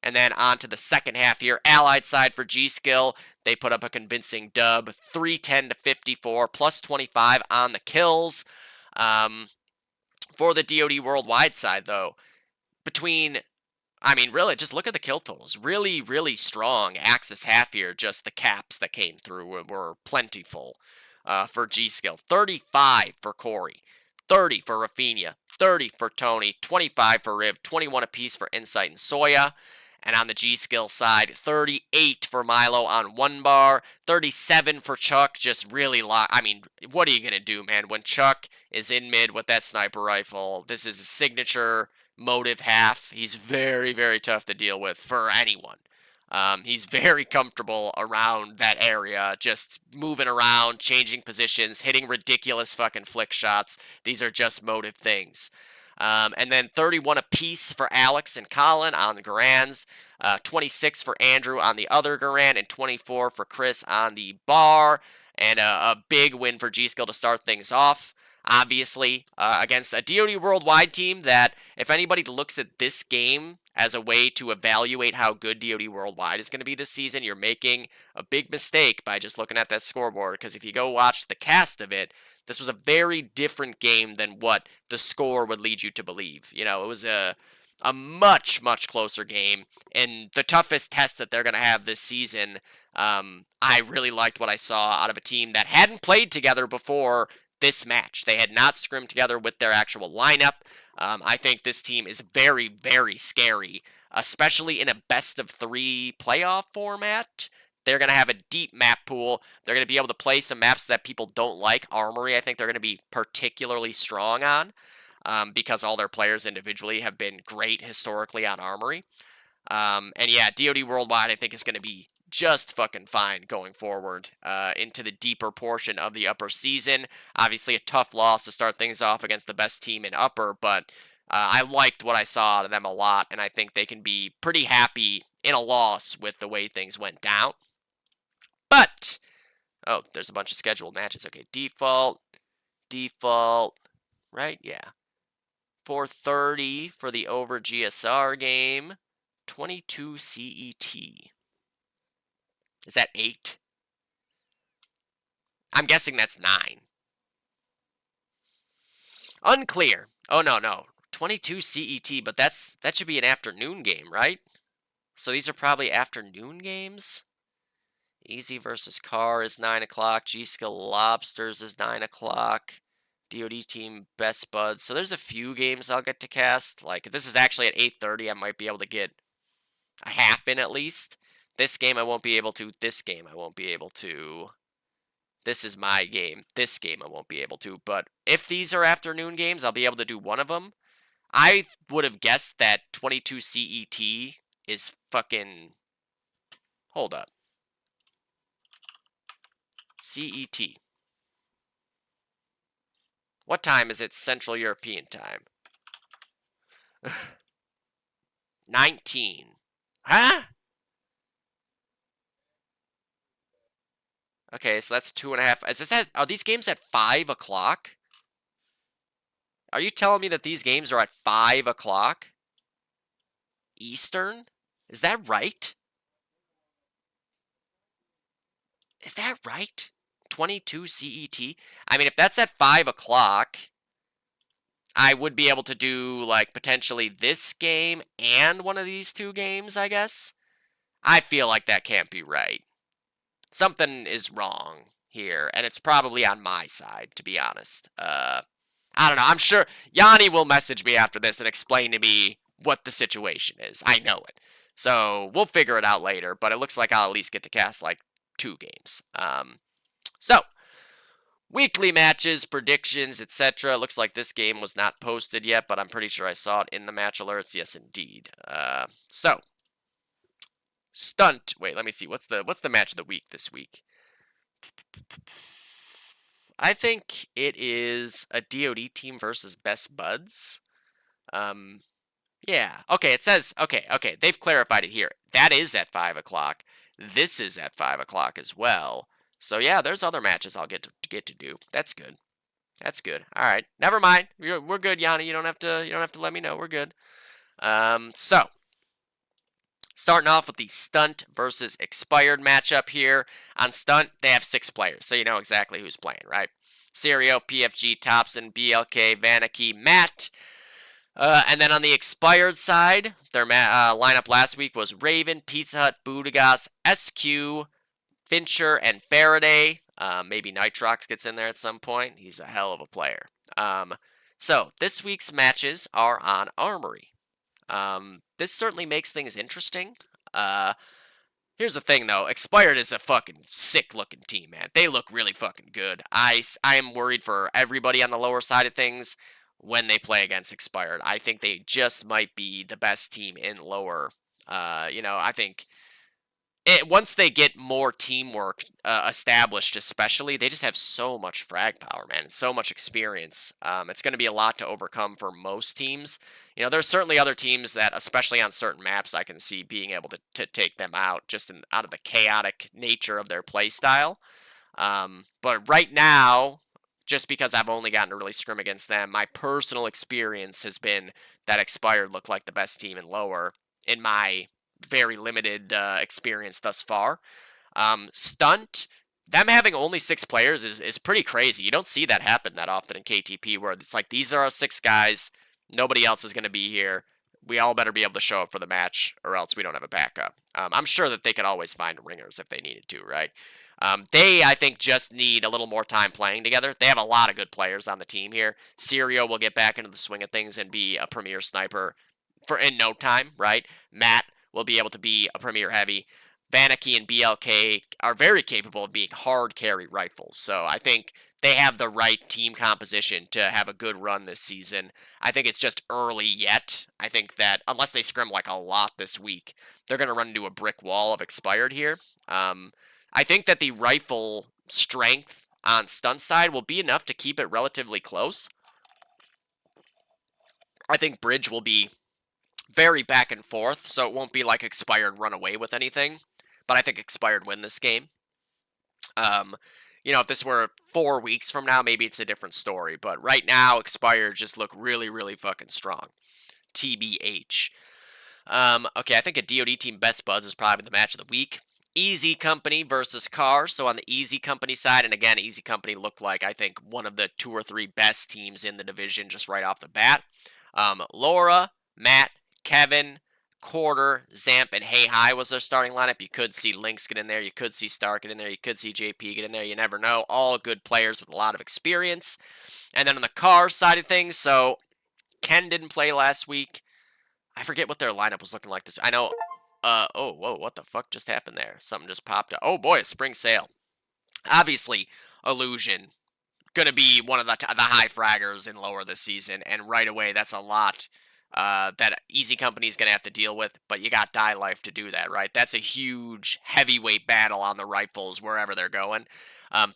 And then on to the second half here. Allied side for G-Skill. They put up a convincing dub. 310 to 54, plus 25 on the kills. For the DoD Worldwide side, though, really, just look at the kill totals. Really, really strong Axis half here. Just the caps that came through were plentiful for G-Skill. 35 for Corey. 30 for Rafinha. 30 for Tony. 25 for Riv. 21 apiece for Insight and Soya. And on the G-Skill side, 38 for Milo on one bar, 37 for Chuck, just really what are you going to do, man? When Chuck is in mid with that sniper rifle, this is a signature motive half. He's very, very tough to deal with for anyone. He's very comfortable around that area, just moving around, changing positions, hitting ridiculous fucking flick shots. These are just motive things. And then 31 apiece for Alex and Colin on the Garans, 26 for Andrew on the other Garan, and 24 for Chris on the bar. And a big win for G-Skill to start things off. Obviously, against a DoD Worldwide team that, if anybody looks at this game as a way to evaluate how good DoD Worldwide is going to be this season, you're making a big mistake by just looking at that scoreboard. Because if you go watch the cast of it, this was a very different game than what the score would lead you to believe. It was a much, much closer game. And the toughest test that they're going to have this season, I really liked what I saw out of a team that hadn't played together before this match. They had not scrimmed together with their actual lineup. I think this team is very, very scary, especially in a best-of-3 playoff format. They're going to have a deep map pool. They're going to be able to play some maps that people don't like. Armory, I think they're going to be particularly strong on because all their players individually have been great historically on Armory. And yeah, DoD Worldwide, I think, is going to be just fucking fine going forward into the deeper portion of the upper season. Obviously, a tough loss to start things off against the best team in upper, but I liked what I saw out of them a lot, and I think they can be pretty happy in a loss with the way things went down. But, oh, there's a bunch of scheduled matches. Okay, default, right? Yeah. 4:30 for the over GSR game. 22 CET. Is that 8? I'm guessing that's 9. Unclear. Oh, no. 22 CET, but that should be an afternoon game, right? So these are probably afternoon games? Easy versus Car is 9 o'clock. G-Skill Lobsters is 9 o'clock. DoD Team Best Buds. So there's a few games I'll get to cast. Like, if this is actually at 8:30, I might be able to get a half in at least. This game I won't be able to. This game I won't be able to. This is my game. This game I won't be able to. But if these are afternoon games, I'll be able to do one of them. I would have guessed that 22 CET is fucking... Hold up. CET. What time is it Central European time? 19. Huh? Okay, so that's 2.5. Are these games at 5 o'clock? Are you telling me that these games are at 5 o'clock? Eastern? Is that right? Is that right? 22 CET? I mean, if that's at 5 o'clock, I would be able to do, like, potentially this game and one of these two games, I guess. I feel like that can't be right. Something is wrong here, and it's probably on my side, to be honest. I don't know. I'm sure Yanni will message me after this and explain to me what the situation is. I know it. So we'll figure it out later, but it looks like I'll at least get to cast, like, 2 games. So, weekly matches, predictions, etc. Looks like this game was not posted yet, but I'm pretty sure I saw it in the match alerts. Yes, indeed. So, Stunt. Wait, let me see. What's the match of the week this week? I think it is a DoD team versus Best Buds. Um, yeah. Okay, it says okay. They've clarified it here. That is at 5 o'clock. This is at 5 o'clock as well. So yeah, there's other matches I'll get to do. That's good. That's good. All right. Never mind. We're good, Yanni. You don't have to let me know. We're good. So starting off with the Stunt versus Expired matchup here. On Stunt, they have 6 players, so you know exactly who's playing, right? Serio, PFG, Thompson, BLK, Vanicky, Matt. And then on the Expired side, their lineup last week was Raven, Pizza Hut, Budagas, SQ, Fincher, and Faraday. Maybe Nitrox gets in there at some point. He's a hell of a player. So this week's matches are on Armory. This certainly makes things interesting. Here's the thing, though. Expired is a fucking sick-looking team, man. They look really fucking good. I am worried for everybody on the lower side of things when they play against Expired. I think they just might be the best team in lower. I think once they get more teamwork established, especially, they just have so much frag power, man, and so much experience. It's going to be a lot to overcome for most teams. There's certainly other teams that, especially on certain maps, I can see being able to take them out just out of the chaotic nature of their play style. But right now, just because I've only gotten to really scrim against them, my personal experience has been that Expired look like the best team in lower in my very limited experience thus far. Stunt, them having only 6 players is pretty crazy. You don't see that happen that often in KTP, where it's like, these are our 6 guys, nobody else is going to be here. We all better be able to show up for the match, or else we don't have a backup. I'm sure that they could always find ringers if they needed to, right? They, I think, just need a little more time playing together. They have a lot of good players on the team here. Serio will get back into the swing of things and be a premier sniper in no time, right? Matt will be able to be a premier heavy. Vanicky and BLK are very capable of being hard carry rifles. So I think they have the right team composition to have a good run this season. I think it's just early yet. I think that unless they scrim like a lot this week, they're going to run into a brick wall of Expired here. I think that the rifle strength on Stunt side will be enough to keep it relatively close. I think Bridge will be very back and forth, so it won't be like Expired run away with anything. But I think Expired win this game. If this were 4 weeks from now, maybe it's a different story. But right now, Expired just look really, really fucking strong. TBH. Okay, I think a DoD team Best Buds is probably the match of the week. Easy Company versus Car. So on the Easy Company side, and again, Easy Company looked like, I think, one of the 2 or 3 best teams in the division just right off the bat. Laura, Matt, Kevin, Quarter, Zamp, and Hey Hi was their starting lineup. You could see Lynx get in there. You could see Stark get in there. You could see JP get in there. You never know. All good players with a lot of experience. And then on the Car side of things, so Ken didn't play last week. I forget what their lineup was looking like this. I know. Oh, whoa, what the fuck just happened there? Something just popped up. Oh boy, a spring sale. Obviously, Illusion going to be one of the high fraggers in lower this season, and right away, that's a lot that Easy Company is going to have to deal with, but you got Die Life to do that, right? That's a huge heavyweight battle on the rifles wherever they're going.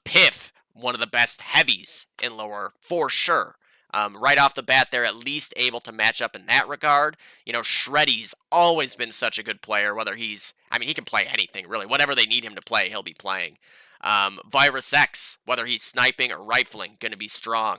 Piff, one of the best heavies in lower for sure. Right off the bat, they're at least able to match up in that regard. Shreddy's always been such a good player, he can play anything, really. Whatever they need him to play, he'll be playing. Virus X, whether he's sniping or rifling, going to be strong.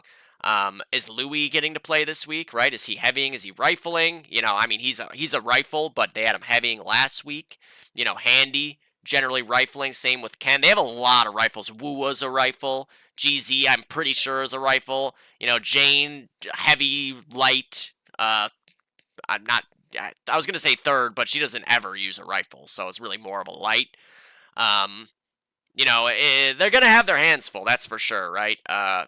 Is Louis getting to play this week, right? Is he heavying? Is he rifling? He's a rifle, but they had him heavying last week. Handy, generally rifling. Same with Ken. They have a lot of rifles. Wu was a rifle. GZ, I'm pretty sure, is a rifle. Jane, heavy, light. I was going to say third, but she doesn't ever use a rifle, so it's really more of a light. They're going to have their hands full, that's for sure, right? I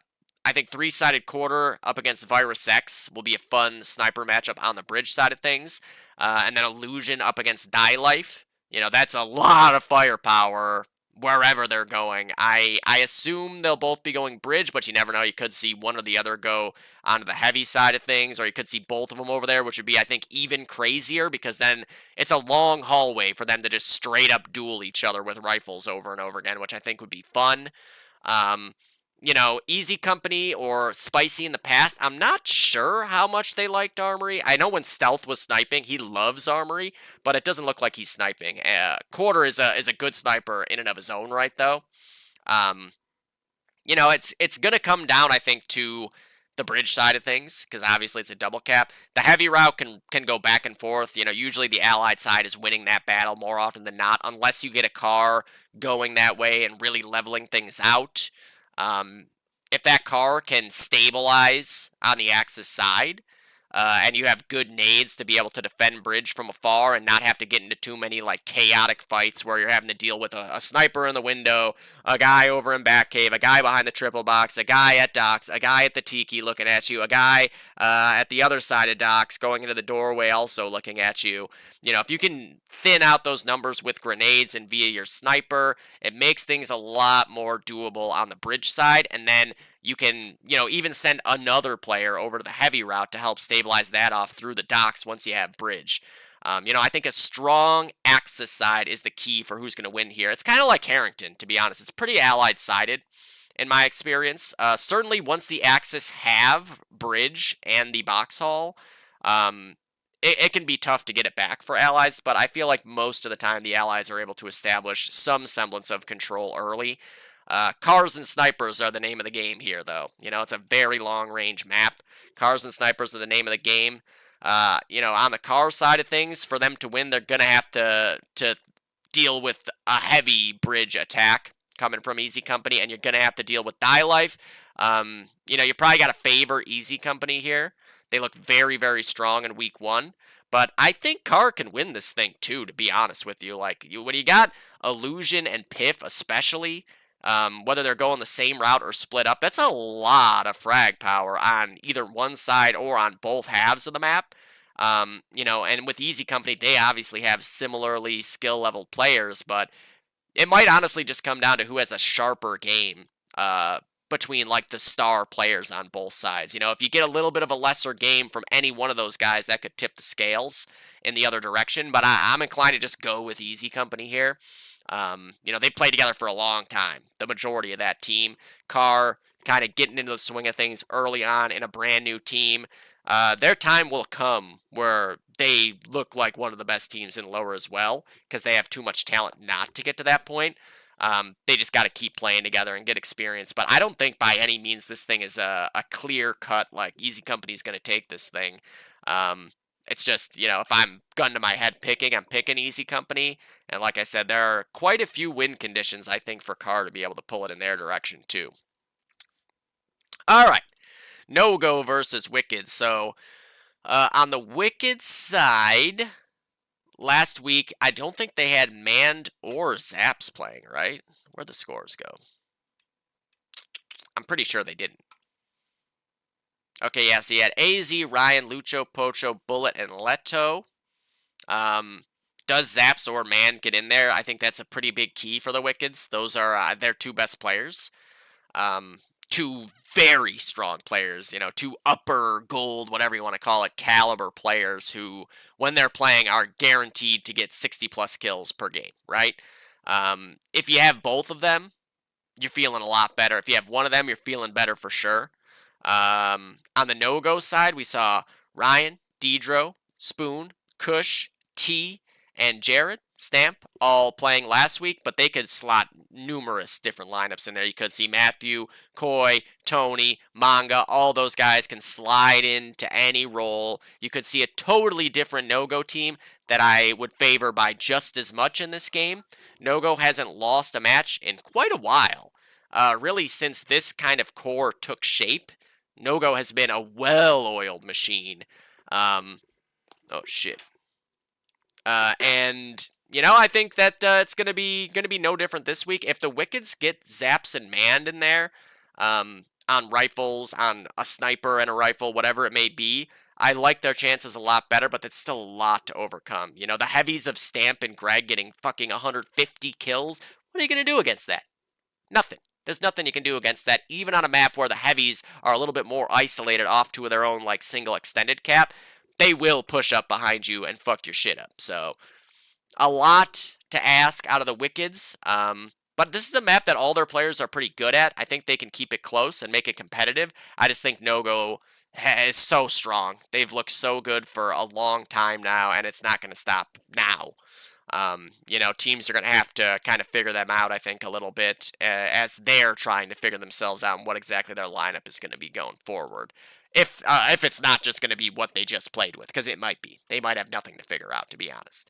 think 3-sided Quarter up against Virus X will be a fun sniper matchup on the bridge side of things. And then Illusion up against Die Life. That's a lot of firepower wherever they're going. I assume they'll both be going bridge, but you never know. You could see one or the other go onto the heavy side of things, or you could see both of them over there, which would be, I think, even crazier because then it's a long hallway for them to just straight up duel each other with rifles over and over again, which I think would be fun. Um, Easy Company or Spicy in the past, I'm not sure how much they liked Armory. I know when Stealth was sniping, he loves Armory, but it doesn't look like he's sniping. Quarter is a good sniper in and of his own right, though. Um, it's gonna come down, I think, to the bridge side of things because obviously it's a double cap. The heavy route can go back and forth. Usually the allied side is winning that battle more often than not, unless you get a car going that way and really leveling things out. Um, if that car can stabilize on the Axis side, and you have good nades to be able to defend bridge from afar and not have to get into too many like chaotic fights where you're having to deal with a sniper in the window, a guy over in back cave, a guy behind the triple box, a guy at docks, a guy at the tiki looking at you, a guy at the other side of docks going into the doorway also looking at you. If you can thin out those numbers with grenades and via your sniper, it makes things a lot more doable on the bridge side, and then you can, even send another player over to the heavy route to help stabilize that off through the docks once you have bridge. I think a strong Axis side is the key for who's going to win here. It's kind of like Harrington, to be honest. It's pretty allied sided in my experience. Certainly, once the Axis have bridge and the box hall, it can be tough to get it back for allies, but I feel like most of the time the allies are able to establish some semblance of control early. Cars and snipers are the name of the game here, though. It's a very long-range map. Cars and snipers are the name of the game. On the car side of things, for them to win, they're going to have to deal with a heavy bridge attack coming from Easy Company, and you're going to have to deal with die life. You probably got to favor Easy Company here. They look very, very strong in week one. But I think Car can win this thing, too, to be honest with you. When you got Illusion and Piff, especially, whether they're going the same route or split up, that's a lot of frag power on either one side or on both halves of the map. And with Easy Company, they obviously have similarly skill-level players, but it might honestly just come down to who has a sharper game between like the star players on both sides. If you get a little bit of a lesser game from any one of those guys, that could tip the scales in the other direction. But I'm inclined to just go with Easy Company here. They played together for a long time. The majority of that team, Carr kind of getting into the swing of things early on in a brand new team. Their time will come where they look like one of the best teams in lower as well because they have too much talent not to get to that point. They just got to keep playing together and get experience. But I don't think by any means this thing is a clear cut, like Easy Company's going to take this thing. It's just, if I'm gun to my head picking, I'm picking Easy Company. And like I said, there are quite a few win conditions, I think, for Carr to be able to pull it in their direction, too. All right. No-Go versus Wicked. So, on the Wicked side, last week, I don't think they had Manned or Zaps playing, right? Where'd the scores go? I'm pretty sure they didn't. Okay, yeah, so you had AZ, Ryan, Lucho, Pocho, Bullet, and Leto. Does Zaps or Man get in there? I think that's a pretty big key for the Wickeds. Those are their two best players. Two very strong players, two upper gold, whatever you want to call it, caliber players who, when they're playing, are guaranteed to get 60-plus kills per game, right? If you have both of them, you're feeling a lot better. If you have one of them, you're feeling better for sure. On the no-go side, we saw Ryan, Deidro, Spoon, Kush, T, and Jared Stamp all playing last week, but they could slot numerous different lineups in there. You could see Matthew, Coy, Tony, Manga, all those guys can slide into any role. You could see a totally different no-go team that I would favor by just as much in this game. No-go hasn't lost a match in quite a while. Really, since this kind of core took shape, No-Go has been a well-oiled machine. Oh, shit. And, I think that it's going to be no different this week. If the Wickeds get Zaps and Manned in there, on rifles, on a sniper and a rifle, whatever it may be, I like their chances a lot better, but it's still a lot to overcome. The heavies of Stamp and Greg getting fucking 150 kills What are you going to do against that? Nothing. There's nothing you can do against that, even on a map where the heavies are a little bit more isolated off to their own like single extended cap. They will push up behind you and fuck your shit up. So a lot to ask out of the Wickeds. But this is a map that all their players are pretty good at. I think they can keep it close and make it competitive. I just think No-Go is so strong. They've looked so good for a long time now, and it's not going to stop now. Teams are going to have to kind of figure them out, I think, a little bit as they're trying to figure themselves out and what exactly their lineup is going to be going forward. If it's not just going to be what they just played with, because it might be. They might have nothing to figure out, to be honest.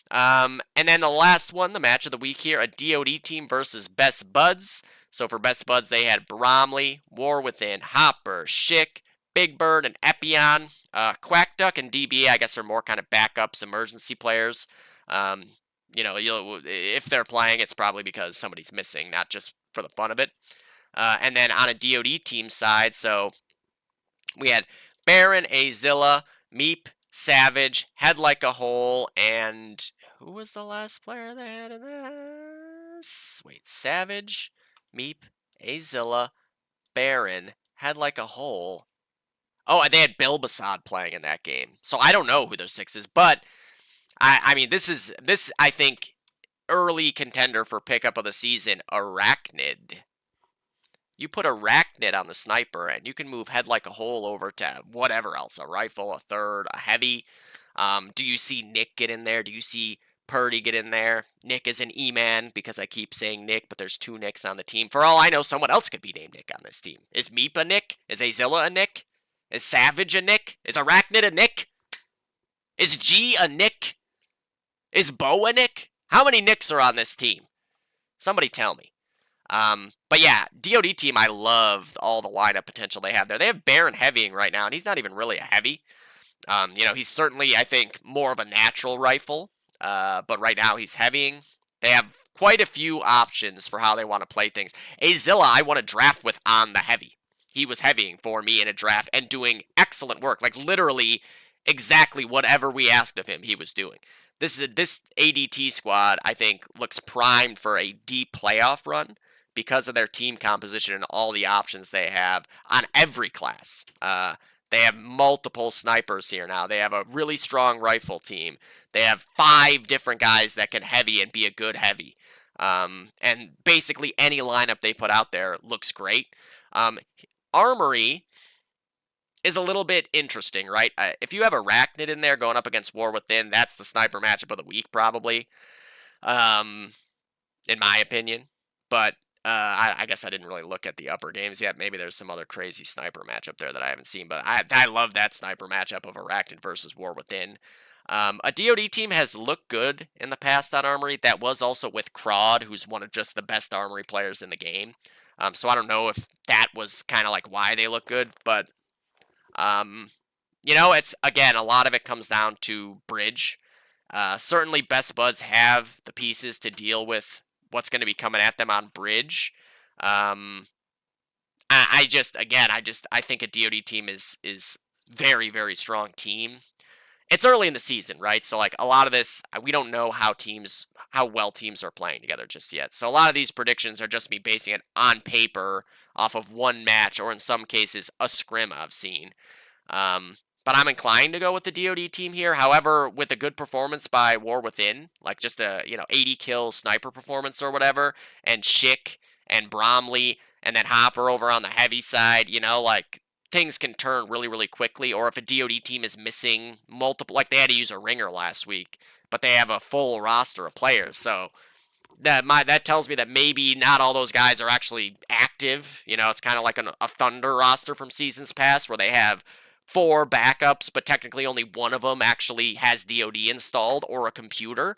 And then the last one, the match of the week here, a DOD team versus Best Buds. So for Best Buds, they had Bromley, War Within, Hopper, Schick, Big Bird, and Epion. Quack Duck and DBA, I guess, are more kind of backups, emergency players. If they're playing, it's probably because somebody's missing, not just for the fun of it. And then on a DOD team side, so we had Baron, Azilla, Meep, Savage, Head Like a Hole, and who was the last player they had in this? Wait, Savage, Meep, Azilla, Baron, Head Like a Hole. Oh, and they had Bilbasad playing in that game. So I don't know who their six is, but I mean, this I think early contender for pickup of the season, Arachnid. You put Arachnid on the sniper, and you can move Head Like a Hole over to whatever else, a rifle, a third, a heavy. Do you see Nick get in there? Do you see Purdy get in there? Nick is an E-man, because I keep saying Nick, but there's two Nicks on the team. For all I know, someone else could be named Nick on this team. Is Meep a Nick? Is Azilla a Nick? Is Savage a Nick? Is Arachnid a Nick? Is G a Nick? Is Bo a Nick? How many Nicks are on this team? Somebody tell me. But yeah, DOD team, I love all the lineup potential they have there. They have Baron heavying right now, and he's not even really a heavy. He's certainly, I think, more of a natural rifle, but right now he's heavying. They have quite a few options for how they want to play things. Azilla, I want to draft with on the heavy. He was heavying for me in a draft and doing excellent work, like literally exactly whatever we asked of him, he was doing. This ADT squad, I think, looks primed for a deep playoff run because of their team composition and all the options they have on every class. They have multiple snipers here now. They have a really strong rifle team. They have 5 different guys that can heavy and be a good heavy. And basically any lineup they put out there looks great. Armory is a little bit interesting, right? If you have Arachnid in there going up against War Within, that's the sniper matchup of the week, probably, in my opinion. But I guess I didn't really look at the upper games yet. Maybe there's some other crazy sniper matchup there that I haven't seen, but I love that sniper matchup of Arachnid versus War Within. A DOD team has looked good in the past on Armory. That was also with Crawd, who's one of just the best Armory players in the game. So I don't know if that was kind of like why they look good, but it's, again, a lot of it comes down to bridge. Certainly Best Buds have the pieces to deal with what's going to be coming at them on bridge. I think a DOD team is very, very strong team. It's early in the season, right? So like a lot of this, we don't know how well teams are playing together just yet. So a lot of these predictions are just me basing it on paper off of one match, or in some cases a scrim I've seen. But I'm inclined to go with the DOD team here. However, with a good performance by War Within, like just a 80 kill sniper performance or whatever, and Schick and Bromley, and then Hopper over on the heavy side, like things can turn really, really quickly. Or if a DOD team is missing multiple, like they had to use a ringer last week, but they have a full roster of players, so that tells me that maybe not all those guys are actually active. It's kind of like a Thunder roster from seasons past where they have 4 backups, but technically only one of them actually has DOD installed or a computer.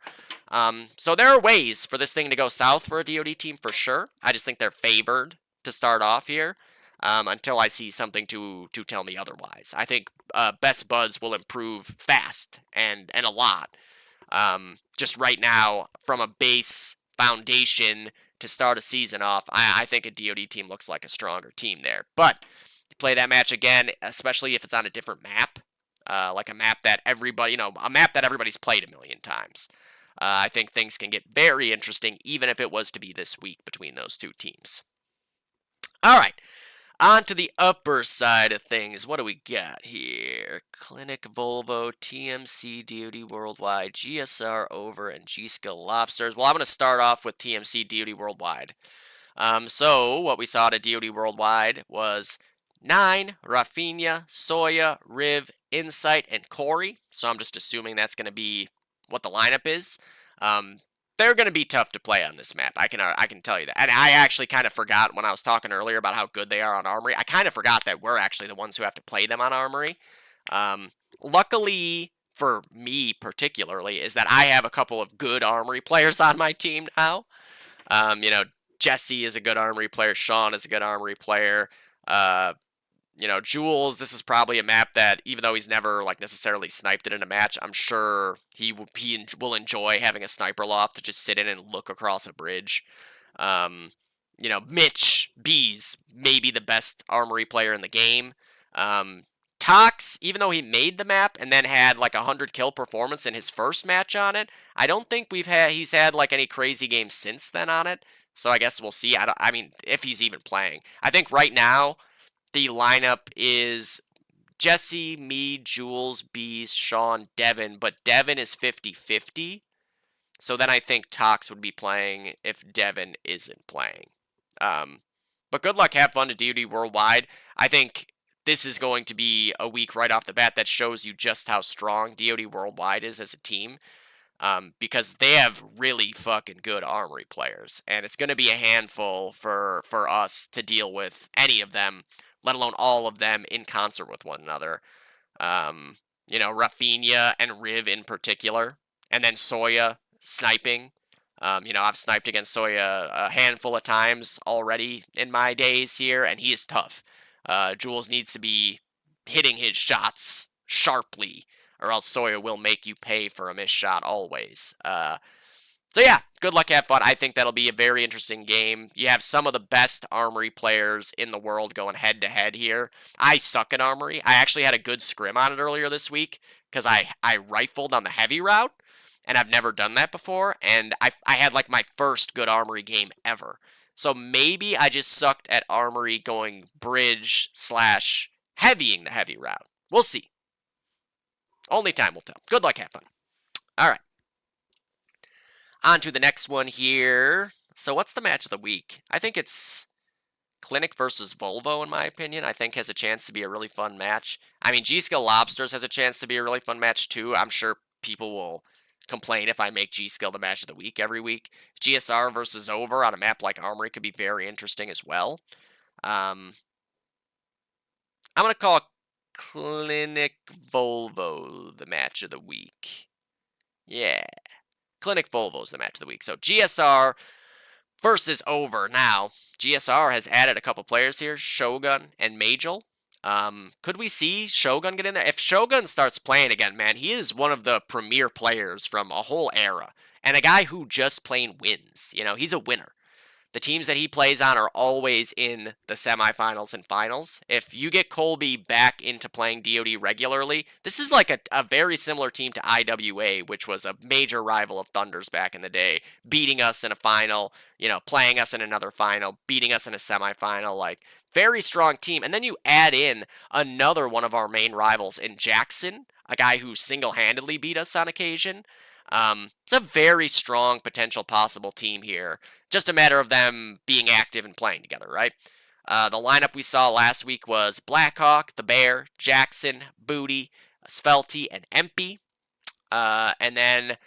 So there are ways for this thing to go south for a DOD team for sure. I just think they're favored to start off here until I see something to tell me otherwise. I think Best Buds will improve fast and a lot. Just right now, from a base foundation to start a season off, I think a DOD team looks like a stronger team there. But you play that match again, especially if it's on a different map, like a map that everybody's played a million times. I think things can get very interesting, even if it was to be this week between those two teams. All right, on to the upper side of things. What do we got here? Clinic Volvo, TMC, DoD Worldwide, GSR over, and G-Skill Lobsters. Well, I'm going to start off with TMC, DoD Worldwide. So what we saw at DoD Worldwide was 9, Rafinha, Soya, Riv, Insight, and Corey. So I'm just assuming that's going to be what the lineup is. They're going to be tough to play on this map. I can tell you that. And I actually kind of forgot when I was talking earlier about how good they are on Armory. I kind of forgot that we're actually the ones who have to play them on Armory. Luckily for me particularly is that I have a couple of good Armory players on my team now. Jesse is a good Armory player. Sean is a good Armory player. Jules, this is probably a map that, even though he's never necessarily sniped it in a match, I'm sure he will enjoy having a sniper loft to just sit in and look across a bridge. Mitch B's maybe the best Armory player in the game. Tox, even though he made the map and then had 100 kill performance in his first match on it, I don't think he's had any crazy games since then on it. So I guess we'll see. I mean, if he's even playing. I think right now the lineup is Jesse, me, Jules, Bees, Sean, Devin, but Devin is 50-50. So then I think Tox would be playing if Devin isn't playing. But good luck, have fun to DoD Worldwide. I think this is going to be a week right off the bat that shows you just how strong DoD Worldwide is as a team. Because they have really fucking good Armory players, and it's going to be a handful for us to deal with any of them, let alone all of them in concert with one another. Rafinha and Riv in particular, and then Soya sniping. I've sniped against Soya a handful of times already in my days here, and he is tough. Jules needs to be hitting his shots sharply, or else Sawyer will make you pay for a missed shot always. So yeah, good luck, have fun. I think that'll be a very interesting game. You have some of the best Armory players in the world going head-to-head here. I suck at Armory. I actually had a good scrim on it earlier this week, because I rifled on the heavy route, and I've never done that before, and I had my first good Armory game ever. So maybe I just sucked at Armory going bridge/heavying the heavy route. We'll see. Only time will tell. Good luck, have fun. All right. On to the next one here. So what's the match of the week? I think it's Clinic versus Volvo, in my opinion. I think has a chance to be a really fun match. I mean, G-Skill Lobsters has a chance to be a really fun match, too. I'm sure people will complain if I make G-Skill the match of the week every week. GSR versus Over on a map like Armory could be very interesting as well. I'm going to call Clinic Volvo the match of the week. Yeah. Clinic Volvo is the match of the week. So GSR versus Over. Now, GSR has added a couple players here, Shogun and Majel. Could we see Shogun get in there? If Shogun starts playing again, man, he is one of the premier players from a whole era. And a guy who just plain wins. He's a winner. The teams that he plays on are always in the semifinals and finals. If you get Colby back into playing DoD regularly, this is a very similar team to IWA, which was a major rival of Thunder's back in the day, beating us in a final, playing us in another final, beating us in a semifinal, very strong team. And then you add in another one of our main rivals in Jackson, a guy who single-handedly beat us on occasion. It's a very strong potential possible team here. Just a matter of them being active and playing together, right? The lineup we saw last week was Blackhawk, The Bear, Jackson, Booty, Svelty, and Empy. And then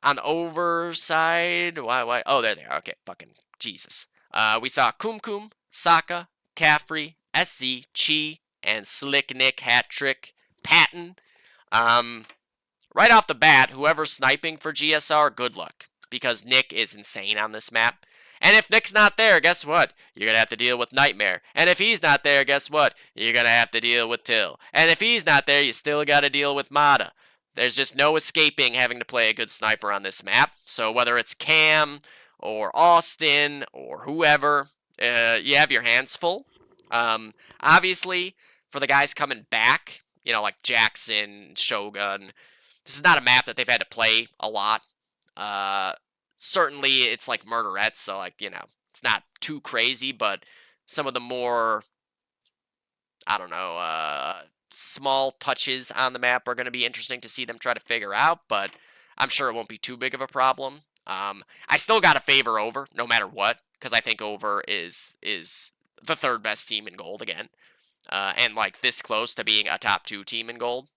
on the overside, why? Oh, there they are. Okay, fucking Jesus. We saw Kumkum, Saka, Caffrey, SZ, Chi, and Slick Nick, Hat Trick, Patton. Right off the bat, whoever's sniping for GSR, good luck. Because Nick is insane on this map. And if Nick's not there, guess what? You're going to have to deal with Nightmare. And if he's not there, guess what? You're going to have to deal with Till. And if he's not there, you still got to deal with Mata. There's just no escaping having to play a good sniper on this map. So whether it's Cam or Austin or whoever, you have your hands full. Obviously, for the guys coming back, like Jackson, Shogun, this is not a map that they've had to play a lot. Uh, Certainly it's like Murderettes, so like, it's not too crazy, but some of the more, I don't know, small touches on the map are going to be interesting to see them try to figure out, but I'm sure it won't be too big of a problem. I still got to favor over no matter what, because I think over is the third best team in gold again, and like this close to being a top 2 team in gold.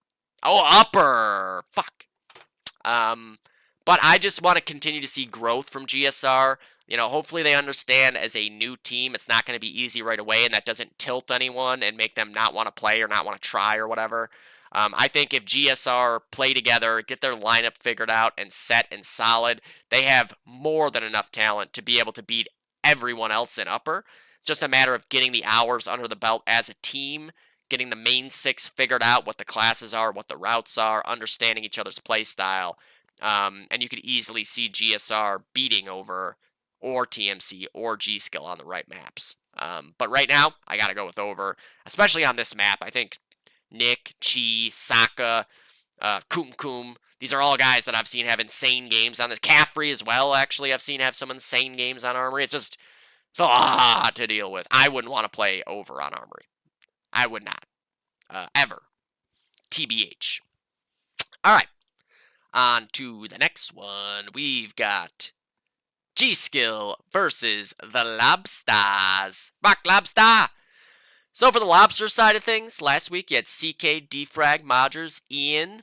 Oh, upper! Fuck. Um, but I just want to continue to see growth from GSR. Hopefully they understand as a new team, it's not going to be easy right away, and that doesn't tilt anyone and make them not want to play or not want to try or whatever. I think if GSR play together, get their lineup figured out and set and solid, they have more than enough talent to be able to beat everyone else in upper. It's just a matter of getting the hours under the belt as a team, getting the main 6 figured out, what the classes are, what the routes are, understanding each other's play style. And you could easily see GSR beating over or TMC or G-Skill on the right maps. But right now, I got to go with over, especially on this map. I think Nick, Chi, Saka, Kum, these are all guys that I've seen have insane games on this. Caffrey as well, actually, I've seen have some insane games on Armory. It's a lot to deal with. I wouldn't want to play over on Armory. I would not. Ever. TBH. All right. On to the next one. We've got G-Skill versus the Lobsters. Rock Lobster! So for the Lobster side of things, last week you had CK, Defrag, Modgers, Ian,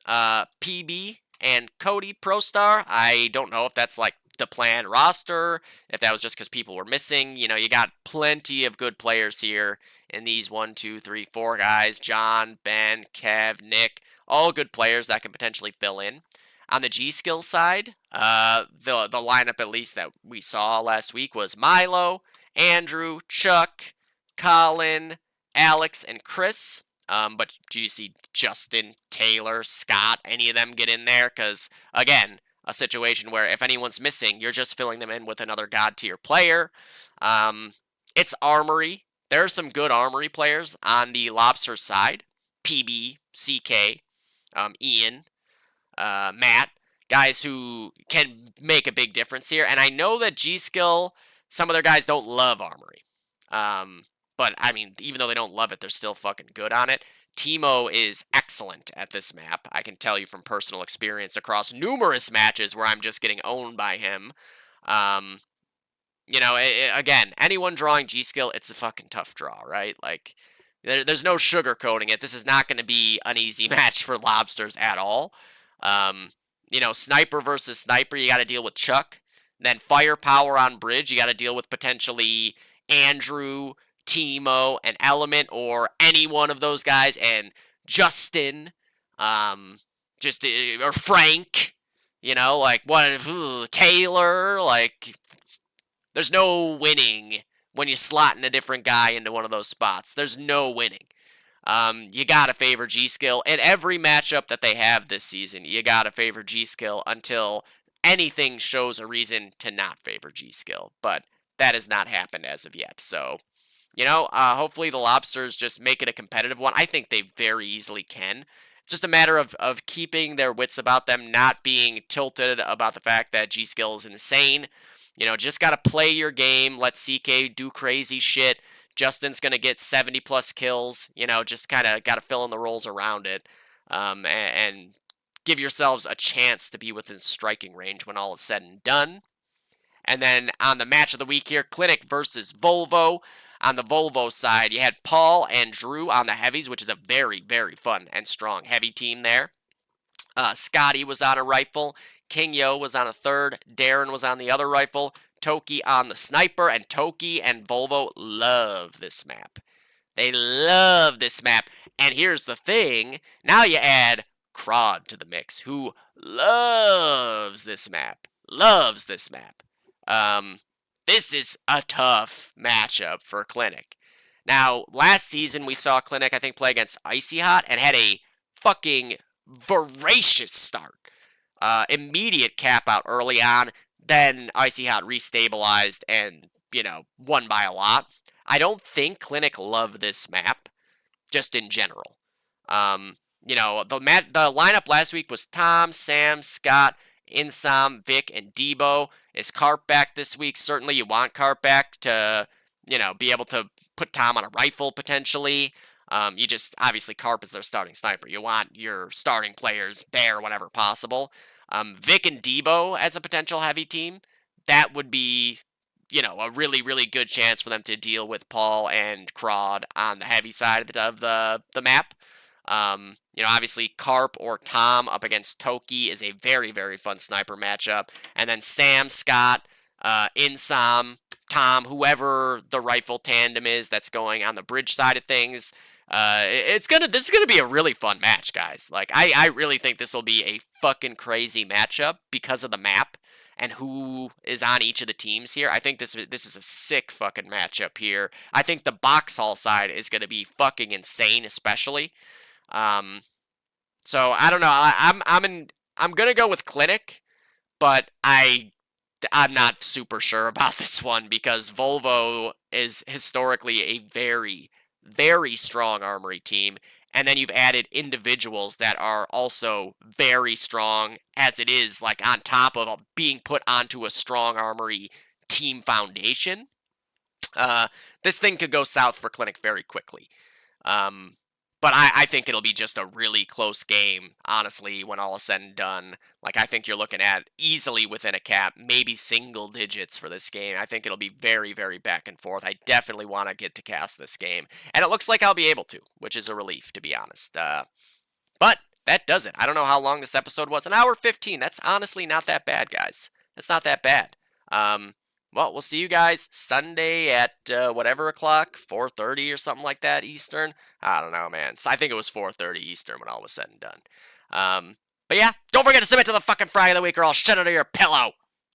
PB, and Cody ProStar. I don't know if that's like the planned roster, if that was just because people were missing. You got plenty of good players here in these 1, 2, 3, 4 guys. John, Ben, Kev, Nick, all good players that can potentially fill in. On the G-Skill side, the lineup at least that we saw last week was Milo, Andrew, Chuck, Colin, Alex, and Chris. But do you see Justin, Taylor, Scott, any of them get in there? Because, again, a situation where if anyone's missing, you're just filling them in with another god tier player. It's Armory. There are some good Armory players on the Lobster side. PB, CK, Ian, Matt, guys who can make a big difference here. And I know that G-Skill, some of their guys don't love Armory. But, I mean, even though they don't love it, they're still fucking good on it. Timo is excellent at this map. I can tell you from personal experience across numerous matches where I'm just getting owned by him. Again, anyone drawing G-Skill, it's a fucking tough draw, right? Like, there's no sugarcoating it. This is not going to be an easy match for Lobsters at all. Sniper versus Sniper, you got to deal with Chuck. Then Firepower on Bridge, you got to deal with potentially Andrew, Timo, and Element, or any one of those guys, and Justin, or Frank, Taylor, there's no winning when you slot in a different guy into one of those spots. There's no winning. You gotta favor G-Skill. In every matchup that they have this season, you gotta favor G-Skill until anything shows a reason to not favor G-Skill. But that has not happened as of yet. So, hopefully the Lobsters just make it a competitive one. I think they very easily can. It's just a matter of keeping their wits about them, not being tilted about the fact that G-Skill is insane. Just gotta play your game, let CK do crazy shit. Justin's going to get 70-plus kills. Just kind of got to fill in the roles around it and give yourselves a chance to be within striking range when all is said and done. And then on the match of the week here, Clinic versus Volvo. On the Volvo side, you had Paul and Drew on the heavies, which is a very, very fun and strong heavy team there. Scotty was on a rifle. King Yo was on a third. Darren was on the other rifle. Toki on the sniper, and Toki and Volvo love this map. They love this map. And here's the thing, now you add Crod to the mix, who loves this map. This is a tough matchup for Clinic. Now, last season we saw Clinic, I think, play against Icy Hot and had a fucking voracious start. Immediate cap out early on. Then Icy Hot restabilized and, won by a lot. I don't think Clinic love this map, just in general. The lineup last week was Tom, Sam, Scott, Insom, Vic, and Debo. Is Carp back this week? Certainly you want Carp back to, be able to put Tom on a rifle potentially. You just, obviously, Carp is their starting sniper. You want your starting players there whenever possible. Vic and Debo as a potential heavy team, that would be, a really, really good chance for them to deal with Paul and Crawd on the heavy side of the map. Obviously, Carp or Tom up against Toki is a very, very fun sniper matchup. And then Sam, Scott, Insom, Tom, whoever the rifle tandem is that's going on the bridge side of things. This is gonna be a really fun match, guys. Like, I really think this will be a fucking crazy matchup because of the map and who is on each of the teams here. I think this is a sick fucking matchup here. I think the box hall side is gonna be fucking insane, especially. So I don't know. I'm gonna go with Clinic, but I'm not super sure about this one because Volvo is historically a very, very strong armory team. And then you've added individuals that are also very strong as it is, like on top of being put onto a strong armory team foundation. This thing could go south for Clinic very quickly. But I think it'll be just a really close game, honestly, when all is said and done. Like, I think you're looking at easily within a cap, maybe single digits for this game. I think it'll be very, very back and forth. I definitely want to get to cast this game. And it looks like I'll be able to, which is a relief, to be honest. But that does it. I don't know how long this episode was. An hour 15. That's honestly not that bad, guys. That's not that bad. Well, we'll see you guys Sunday at whatever o'clock, 4:30 or something like that Eastern. I don't know, man. I think it was 4:30 Eastern when all was said and done. But yeah, don't forget to submit to the fucking Fry of the Week or I'll shit under your pillow.